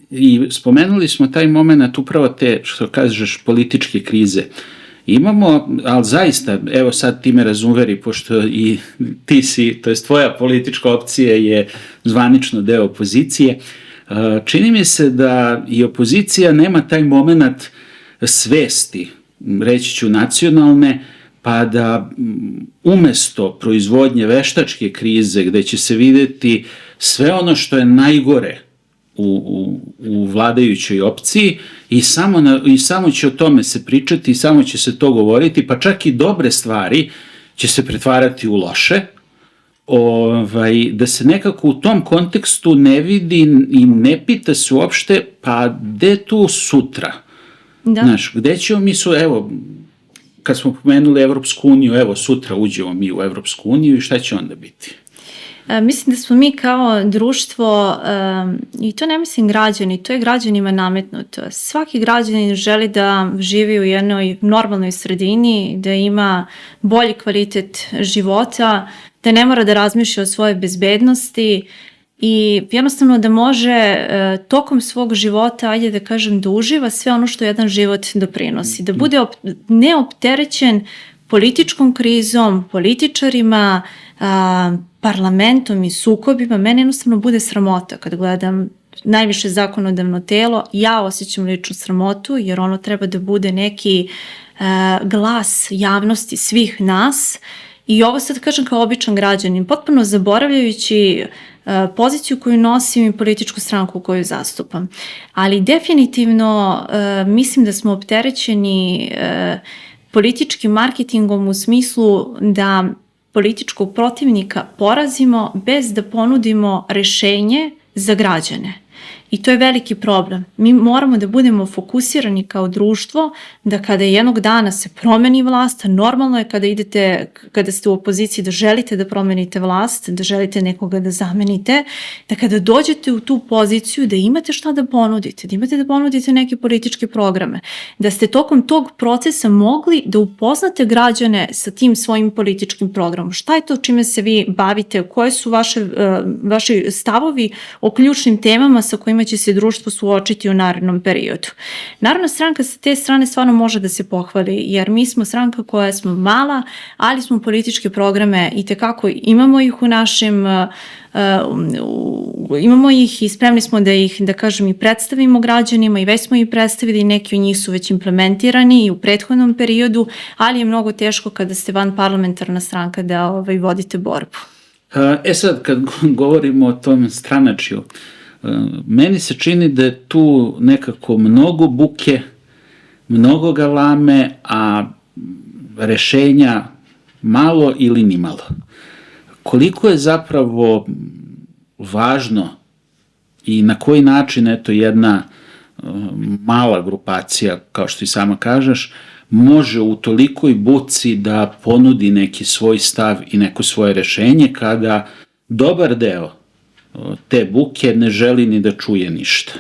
I spomenuli smo taj moment upravo te, što kažeš, političke krize. Imamo, ali zaista, evo sad ti me razuveri, pošto i ti si, to je tvoja politička opcija je zvanično deo opozicije, čini mi se da i opozicija nema taj moment svesti, reći ću nacionalne, pa da umesto proizvodnje veštačke krize, gde će se videti sve ono što je najgore u vladajućoj opciji i samo će o tome se pričati i samo će se to govoriti, pa čak i dobre stvari će se pretvarati u loše, da se nekako u tom kontekstu ne vidi i ne pita se uopšte, pa gde tu sutra? Znaš, gde ćemo mi evo, kad smo pomenuli Evropsku uniju, evo sutra uđemo mi u Evropsku uniju i šta će onda biti? Mislim da smo mi kao društvo, i to ne mislim građani, to je građanima nametnuto. Svaki građanin želi da živi u jednoj normalnoj sredini, da ima bolji kvalitet života, da ne mora da razmišlja o svojoj bezbednosti i jednostavno da može tokom svog života, ajde da kažem, da uživa sve ono što jedan život doprinosi. Da bude neopterećen političkom krizom, političarima, parlamentom i sukobima. Mene jednostavno bude sramota kad gledam najviše zakonodavno telo. Ja osjećam ličnu sramotu jer ono treba da bude neki glas javnosti svih nas. I ovo sad kažem kao običan građanin, potpuno zaboravljajući poziciju koju nosim i političku stranku koju zastupam. Ali definitivno mislim da smo opterećeni političkim marketingom u smislu da političkog protivnika porazimo bez da ponudimo rešenje za građane. I to je veliki problem. Mi moramo da budemo fokusirani kao društvo da kada jednog dana se promeni vlast, normalno je kada ste u opoziciji da želite da promenite vlast, da želite nekoga da zamenite, da kada dođete u tu poziciju da imate šta da ponudite, da imate da ponudite neke političke programe, da ste tokom tog procesa mogli da upoznate građane sa tim svojim političkim programom. Šta je to čime se vi bavite, koje su vaši stavovi o ključnim temama sa kojima će se društvo suočiti u narednom periodu. Narodna stranka sa te strane stvarno može da se pohvali, jer mi smo stranka koja smo mala, ali smo političke programe i tekako imamo ih u našim, imamo ih i spremni smo da ih, da kažem, i predstavimo građanima i već smo ih predstavili, neki od njih su već implementirani i u prethodnom periodu, ali je mnogo teško kada ste vanparlamentarna stranka da vodite borbu. Sad, kad govorimo o tom stranačju, meni se čini da je tu nekako mnogo buke, mnogo galame, a rešenja malo ili ni malo. Koliko je zapravo važno i na koji način jedna mala grupacija, kao što i sama kažeš, može u tolikoj buci da ponudi neki svoj stav i neko svoje rešenje kada dobar deo te buke ne želi ni da čuje ništa.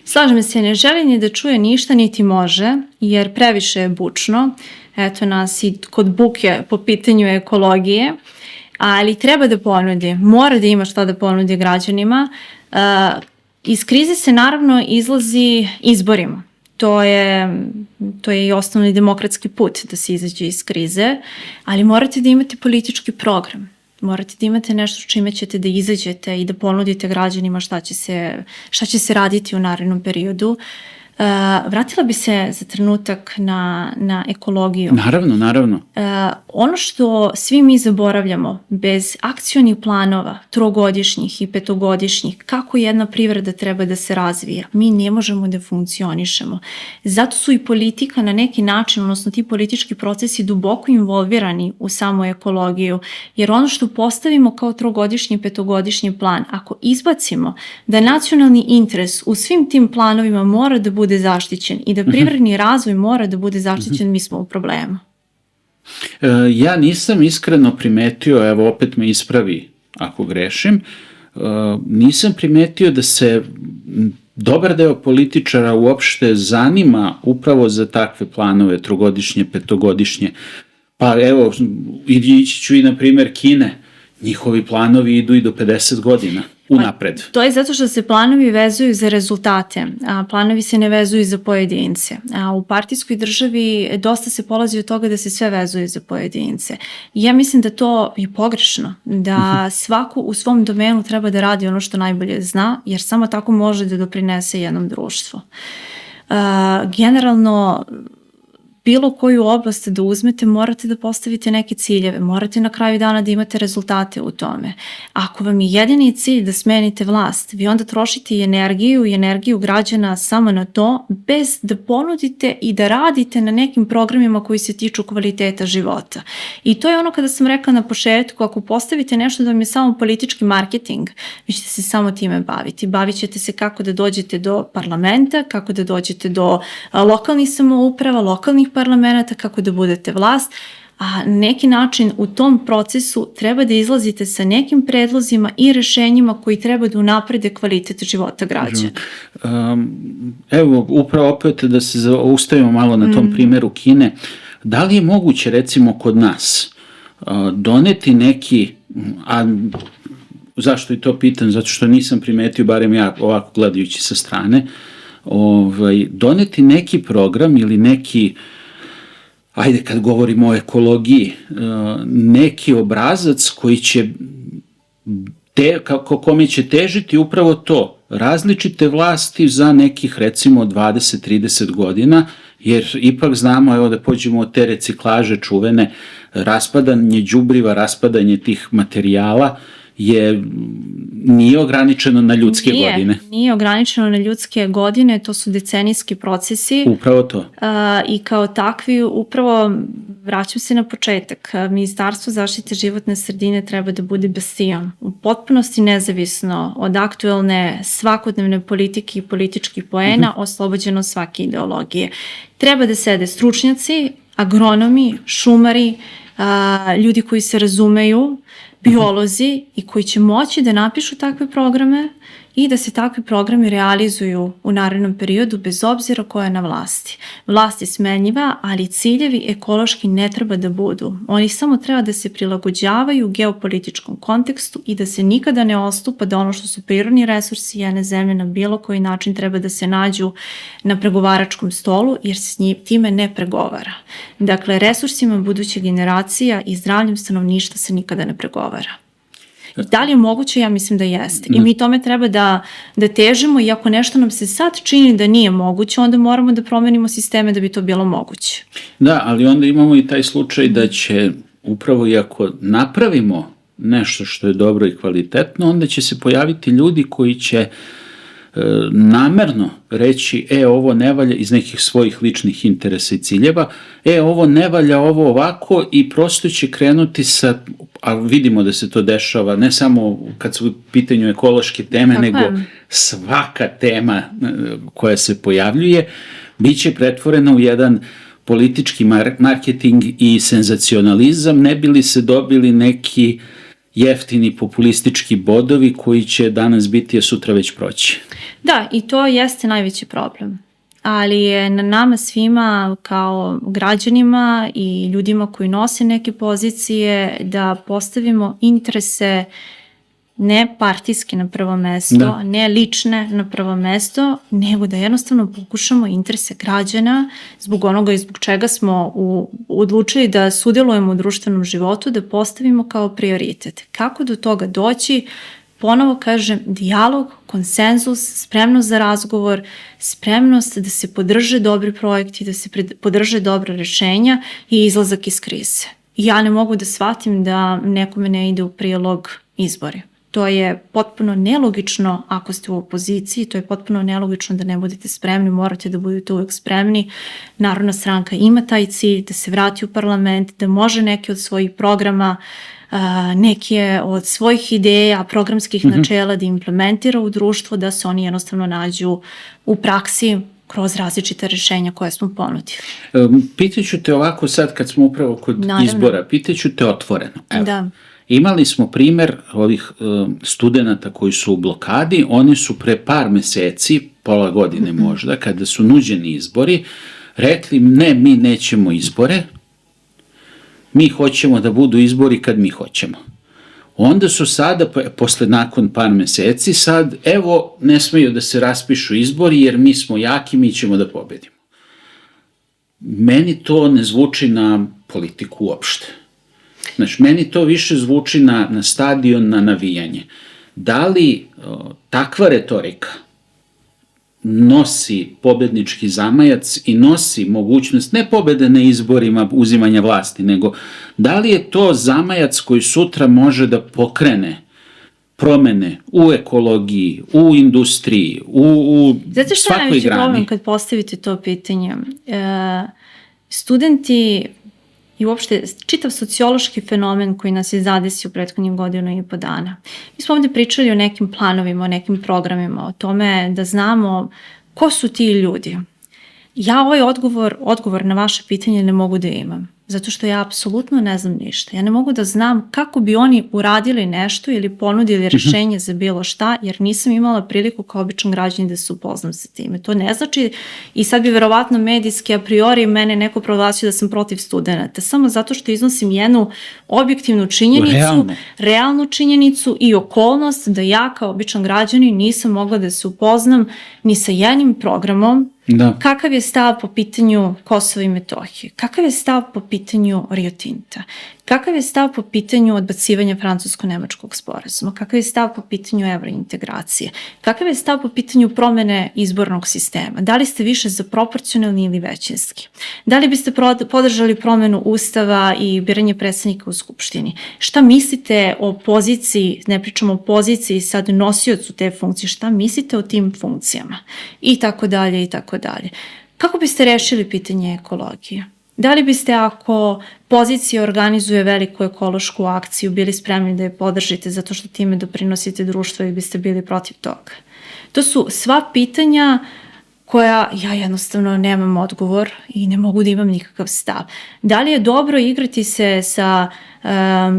Slažem se, ne želi ni da čuje ništa, niti može, jer previše je bučno. Eto nas i kod buke po pitanju ekologije, ali treba da ponudi, mora da ima šta da ponudi građanima. Iz krize se naravno izlazi izborima. To je i osnovni demokratski put da se izađe iz krize, ali morate da imate politički program. Morate da imate nešto čime ćete da izađete i da ponudite građanima šta će se raditi u narednom periodu. Vratila bi se za trenutak na ekologiju. Naravno. Ono što svi mi zaboravljamo, bez akcionih planova, trogodišnjih i petogodišnjih, kako jedna privreda treba da se razvija, mi ne možemo da funkcionišemo. Zato su i politika na neki način, odnosno ti politički procesi duboko involvirani u samu ekologiju, jer ono što postavimo kao trogodišnji, petogodišnji plan, ako izbacimo da nacionalni interes u svim tim planovima mora da bude zaštićen i da privredni razvoj mora da bude zaštićen, mi smo u problemu. Ja nisam iskreno primetio, evo opet me ispravi ako grešim, nisam primetio da se dobar deo političara uopšte zanima upravo za takve planove, trogodišnje, petogodišnje. Pa evo, ići ću i na primer Kine, njihovi planovi idu i do 50 godina. Unapred. To je zato što se planovi vezuju za rezultate, a planovi se ne vezuju za pojedince. A u partijskoj državi dosta se polazi od toga da se sve vezuje za pojedince. I ja mislim da to je pogrešno, da svako u svom domenu treba da radi ono što najbolje zna, jer samo tako može da doprinese jednom društvu. Generalno, bilo koju oblast da uzmete, morate da postavite neke ciljeve, morate na kraju dana da imate rezultate u tome. Ako vam je jedini cilj da smenite vlast, vi onda trošite i energiju građana samo na to, bez da ponudite i da radite na nekim programima koji se tiču kvaliteta života. I to je ono kada sam rekla na početku, ako postavite nešto da vam je samo politički marketing, vi ćete se samo time baviti. Bavit ćete se kako da dođete do parlamenta, kako da dođete do lokalnih samouprava, lokalnih parlamenta, kako da budete vlast, a neki način u tom procesu treba da izlazite sa nekim predlozima i rešenjima koji treba da unaprede kvalitet života građana. Evo, upravo opet da se zaustavimo malo na tom primjeru Kine, da li je moguće recimo kod nas doneti neki, a zašto i to pitam, zato što nisam primetio, barem ja ovako gledajući sa strane, doneti neki program ili neki, ajde kad govorimo o ekologiji, neki obrazac koji će, kome će težiti upravo to, različite vlasti za nekih recimo 20-30 godina, jer ipak znamo, evo da pođemo od te reciklaže čuvene, raspadanje đubriva, raspadanje tih materijala nije ograničeno na ljudske godine. Nije ograničeno na ljudske godine, to su decenijski procesi. Upravo to. I kao takvi, upravo vraćam se na početak, Ministarstvo zaštite životne sredine treba da bude bastion, u potpunosti nezavisno od aktuelne svakodnevne politike i političkih poena, oslobođeno svake ideologije. Treba da sede stručnjaci, agronomi, šumari, ljudi koji se razumeju, biolozi i koji će moći da napišu takve programe i da se takvi programi realizuju u narednom periodu bez obzira ko je na vlasti. Vlast je smenjiva, ali ciljevi ekološki ne treba da budu. Oni samo treba da se prilagođavaju geopolitičkom kontekstu i da se nikada ne odstupa da ono što su prirodni resursi jedne zemlje na bilo koji način treba da se nađu na pregovaračkom stolu, jer se time ne pregovara. Dakle, resursima budućih generacija i zdravljem stanovništva se nikada ne pregovara. Da li je moguće? Ja mislim da jeste. I mi tome treba da težimo i ako nešto nam se sad čini da nije moguće, onda moramo da promenimo sisteme da bi to bilo moguće. Da, ali onda imamo i taj slučaj da će upravo i ako napravimo nešto što je dobro i kvalitetno, onda će se pojaviti ljudi koji će namerno reći, ovo ne valja iz nekih svojih ličnih interesa i ciljeva, ovo ne valja, ovo ovako, i prosto će krenuti sa, a vidimo da se to dešava, ne samo kad su u pitanju ekološke teme, nego svaka tema koja se pojavljuje, bit će pretvorena u jedan politički marketing i senzacionalizam, ne bi li se dobili neki jeftini populistički bodovi koji će danas biti, a sutra već proći. Da, i to jeste najveći problem. Ali je na nama svima kao građanima i ljudima koji nose neke pozicije da postavimo interese ne partijski na prvo mesto, ne lične na prvo mesto, nego da jednostavno pokušamo interese građana zbog onoga i zbog čega smo odlučili da sudjelujemo u društvenom životu, da postavimo kao prioritet. Kako do toga doći? ponovo kažem, dijalog, konsenzus, spremnost za razgovor, spremnost da se podrže dobri projekti, da se podrže dobra rešenja i izlazak iz krize. Ja ne mogu da shvatim da nekome ne ide u prilog izbori. To je potpuno nelogično ako ste u opoziciji, to je potpuno nelogično da ne budete spremni, morate da budete uvek spremni. Narodna stranka ima taj cilj da se vrati u parlament, da može neke od svojih programa, neke od svojih ideja, programskih načela da implementira u društvo, da se oni jednostavno nađu u praksi kroz različite rešenja koje smo ponudili. Pitaću te ovako sad kad smo upravo kod izbora, pitaću te otvoreno. Evo. Da. Imali smo primer ovih studenta koji su u blokadi, oni su pre par meseci, pola godine možda, kada su nuđeni izbori, rekli ne, mi nećemo izbore, mi hoćemo da budu izbori kad mi hoćemo. Onda su sada, nakon par meseci, sad evo ne smeju da se raspišu izbori jer mi smo jaki, mi ćemo da pobedimo. Meni to ne zvuči na politiku uopšte. Znači, meni to više zvuči na stadion, na navijanje. Da li takva retorika nosi pobednički zamajac i nosi mogućnost ne pobede na izborima uzimanja vlasti, nego da li je to zamajac koji sutra može da pokrene promene u ekologiji, u industriji, u svakoj grani? Znate šta je najveći problem kad postavite to pitanje? Studenti i uopšte čitav sociološki fenomen koji nas je zadesio u prethodnih godinu i po dana. Mi smo ovde pričali o nekim planovima, o nekim programima, o tome da znamo ko su ti ljudi. Ja ovaj odgovor na vaše pitanje ne mogu da imam, zato što ja apsolutno ne znam ništa. Ja ne mogu da znam kako bi oni uradili nešto ili ponudili rešenje za bilo šta, jer nisam imala priliku kao običan građanin da se upoznam sa time. To ne znači, i sad bi verovatno medijski a priori mene neko proglasio da sam protiv studenta, samo zato što iznosim jednu objektivnu činjenicu, realnu činjenicu i okolnost da ja kao običan građanin nisam mogla da se upoznam ni sa jednim programom. Da. Kakav je stav po pitanju Kosova i Metohije? Kakav je stav po pitanju Rio Tinta? Kakav je stav po pitanju odbacivanja francusko-nemačkog sporazuma? Kakav je stav po pitanju evrointegracije? Kakav je stav po pitanju promene izbornog sistema? Da li ste više za proporcionalni ili većinski? Da li biste podržali promenu ustava i biranje predsednika u Skupštini? Šta mislite o poziciji, ne pričamo o poziciji sad nosiocu te funkcije, šta mislite o tim funkcijama? I tako dalje, i tako dalje. Kako biste rešili pitanje ekologije? Da li biste, ako pozicija organizuje veliku ekološku akciju, bili spremni da je podržite zato što time doprinosite društvu ili biste bili protiv toga? To su sva pitanja koja ja jednostavno nemam odgovor i ne mogu da imam nikakav stav. Da li je dobro igrati se sa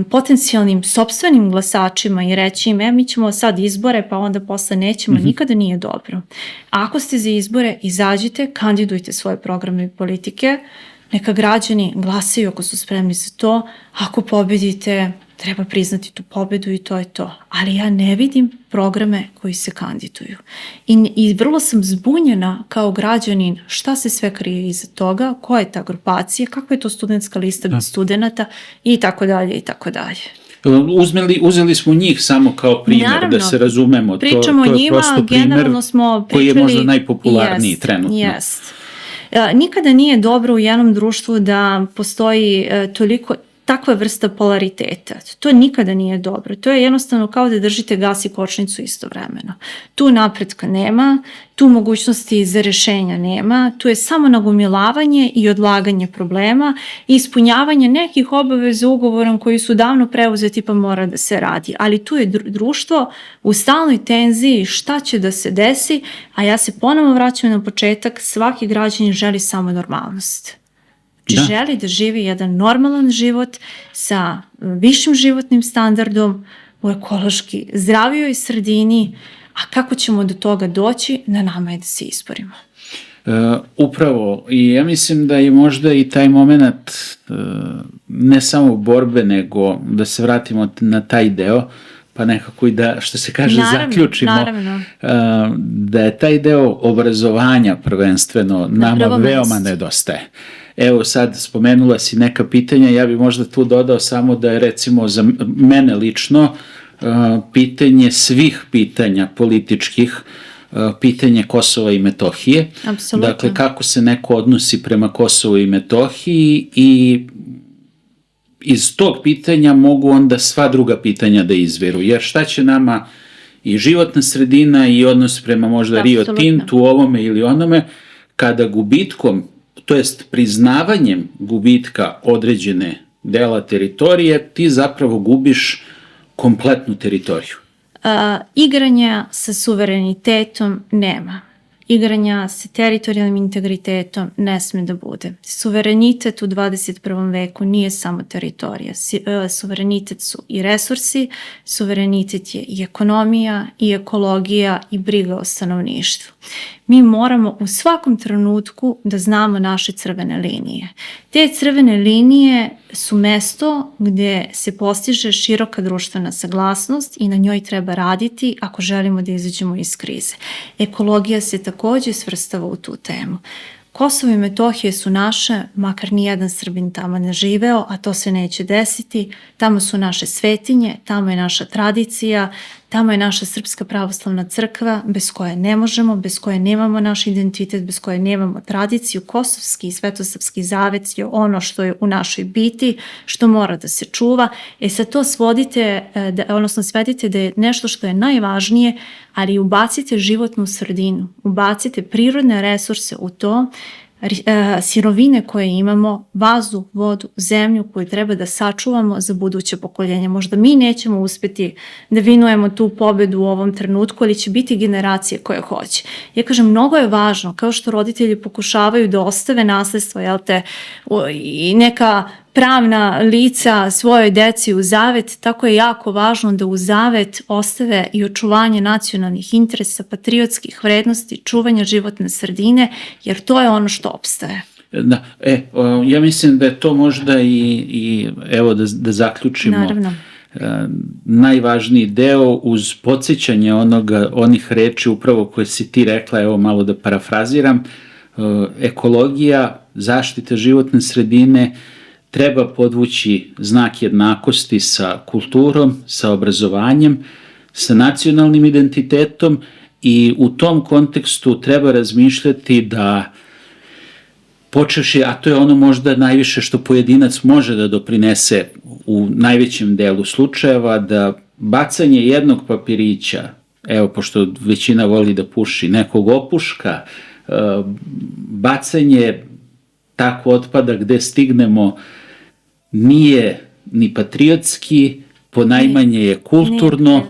potencijalnim sopstvenim glasačima i reći im, mi ćemo sad izbore pa onda posle nećemo, nikada nije dobro. Ako ste za izbore, izađite, kandidujte svoje programe i politike, neka građani glasaju ako su spremni za to, ako pobedite, treba priznati tu pobedu i to je to. Ali ja ne vidim programe koji se kandiduju. I vrlo sam zbunjena kao građanin šta se sve krije iza toga, koja je ta grupacija, kakva je to studentska lista studenta i tako dalje i tako dalje. Uzeli smo njih samo kao primjer, naravno, da se razumemo. Pričamo to je njima, prosto primjer koji je možda najpopularniji trenutno. Jest. Nikada nije dobro u jednom društvu da postoji toliko takva vrsta polariteta. To nikada nije dobro. To je jednostavno kao da držite gas i kočnicu istovremeno. Tu napretka nema, tu mogućnosti za rešenja nema, tu je samo nagomilavanje i odlaganje problema i ispunjavanje nekih obaveza ugovorom koji su davno preuzeti pa mora da se radi. Ali tu je društvo u stalnoj tenziji šta će da se desi, a ja se ponovo vraćam na početak, svaki građanin želi samo normalnost. Želi da živi jedan normalan život sa višim životnim standardom u ekološki zdravijoj sredini, a kako ćemo do toga doći, na nama je da se izborimo. Upravo, i ja mislim da je možda i taj moment ne samo borbe, nego da se vratimo na taj deo, pa nekako i da, što se kaže, zaključimo, da je taj deo obrazovanja prvenstveno nama veoma nedostaje. Evo sad spomenula si neka pitanja, ja bih možda tu dodao samo da je recimo za mene lično pitanje svih pitanja političkih, pitanje Kosova i Metohije. Apsolutno. Dakle, kako se neko odnosi prema Kosovu i Metohiji i iz tog pitanja mogu onda sva druga pitanja da izviru. Jer šta će nama i životna sredina i odnos prema možda Rio Tintu, ovome ili onome, kada gubitkom, to jest priznavanjem gubitka određene dela teritorije, ti zapravo gubiš kompletnu teritoriju. Igranja sa suverenitetom nema. Igranja sa teritorijalnim integritetom ne sme da bude. Suverenitet u 21. veku nije samo teritorija. Suverenitet su i resursi, suverenitet je i ekonomija, i ekologija, i briga o stanovništvu. Mi moramo u svakom trenutku da znamo naše crvene linije. Te crvene linije su mesto gde se postiže široka društvena saglasnost i na njoj treba raditi ako želimo da izađemo iz krize. Ekologija se takođe svrstava u tu temu. Kosovo i Metohije su naše, makar nijedan Srbin tamo ne živeo, a to se neće desiti. Tamo su naše svetinje, tamo je naša tradicija, tamo je naša Srpska pravoslavna crkva, bez koje ne možemo, bez koje nemamo naš identitet, bez koje nemamo tradiciju. Kosovski i Svetosrpski zavet je ono što je u našoj biti, što mora da se čuva. Sad to svedite da je nešto što je najvažnije, ali ubacite životnu sredinu, ubacite prirodne resurse u to, sirovine koje imamo, vazu, vodu, zemlju koju treba da sačuvamo za buduće pokoljenje. Možda mi nećemo uspeti da vinujemo tu pobedu u ovom trenutku, ali će biti generacije koje hoće. Ja kažem, mnogo je važno, kao što roditelji pokušavaju da ostave nasledstvo, i neka pravna lica svojoj deci u zavet, tako je jako važno da u zavet ostave i očuvanje nacionalnih interesa, patriotskih vrednosti, čuvanja životne sredine, jer to je ono što opstaje. Da, ja mislim da je to možda i evo da zaključimo. Naravno. Najvažniji deo uz podsjećanje onih reči upravo koje si ti rekla, evo malo da parafraziram, ekologija, zaštita životne sredine, treba podvući znak jednakosti sa kulturom, sa obrazovanjem, sa nacionalnim identitetom i u tom kontekstu treba razmišljati da počevši, a to je ono možda najviše što pojedinac može da doprinese u najvećem delu slučajeva, da bacanje jednog papirića, evo pošto većina voli da puši, nekog opuška, bacanje tako otpada gde stignemo nije ni patriotski, ponajmanje je kulturno,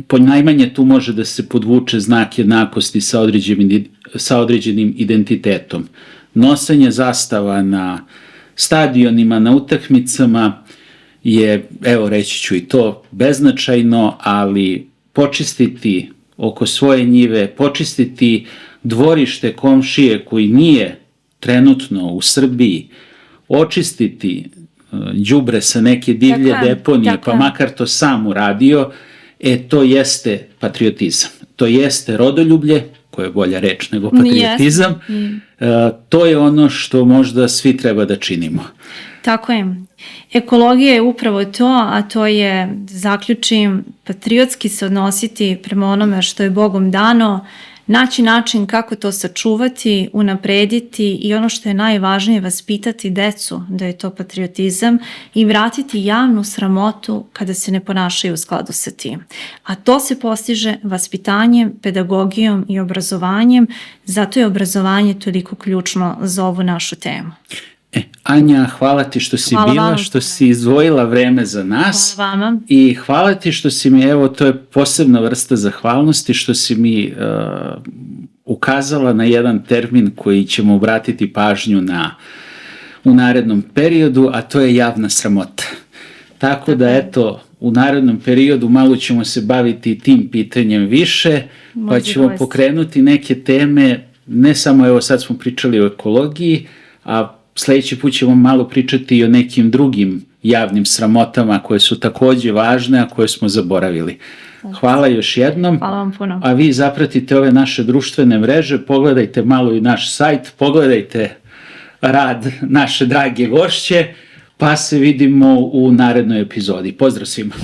ponajmanje tu može da se podvuče znak jednakosti sa određenim identitetom. Nosanje zastava na stadionima, na utakmicama je, evo reći ću i to, beznačajno, ali počistiti oko svoje njive, počistiti dvorište komšije koji nije trenutno u Srbiji, očistiti đubre sa neke divlje deponije, pa makar to sam uradio, to jeste patriotizam. To jeste rodoljublje, koja je bolja reč nego patriotizam. To je ono što možda svi treba da činimo. Tako je. Ekologija je upravo to, a to je, da zaključim, patriotski se odnositi prema onome što je Bogom dano, naći način kako to sačuvati, unaprediti i ono što je najvažnije, vaspitati decu da je to patriotizam i vratiti javnu sramotu kada se ne ponašaju u skladu sa tim. A to se postiže vaspitanjem, pedagogijom i obrazovanjem, zato je obrazovanje toliko ključno za ovu našu temu. Anja, hvala ti što si bila, što si izdvojila vreme za nas. Hvala vama. I hvala ti što si mi, evo, to je posebna vrsta zahvalnosti, što si mi ukazala na jedan termin koji ćemo obratiti pažnju u narednom periodu, a to je javna sramota. Tako da, eto, u narednom periodu malo ćemo se baviti tim pitanjem više, pa ćemo pokrenuti neke teme, ne samo, evo, sad smo pričali o ekologiji, a sledeći put ćemo malo pričati i o nekim drugim javnim sramotama koje su takođe važne, a koje smo zaboravili. Hvala još jednom. Hvala vam puno. A vi zapratite ove naše društvene mreže, pogledajte malo i naš sajt, pogledajte rad naše drage gošće, pa se vidimo u narednoj epizodi. Pozdrav svima!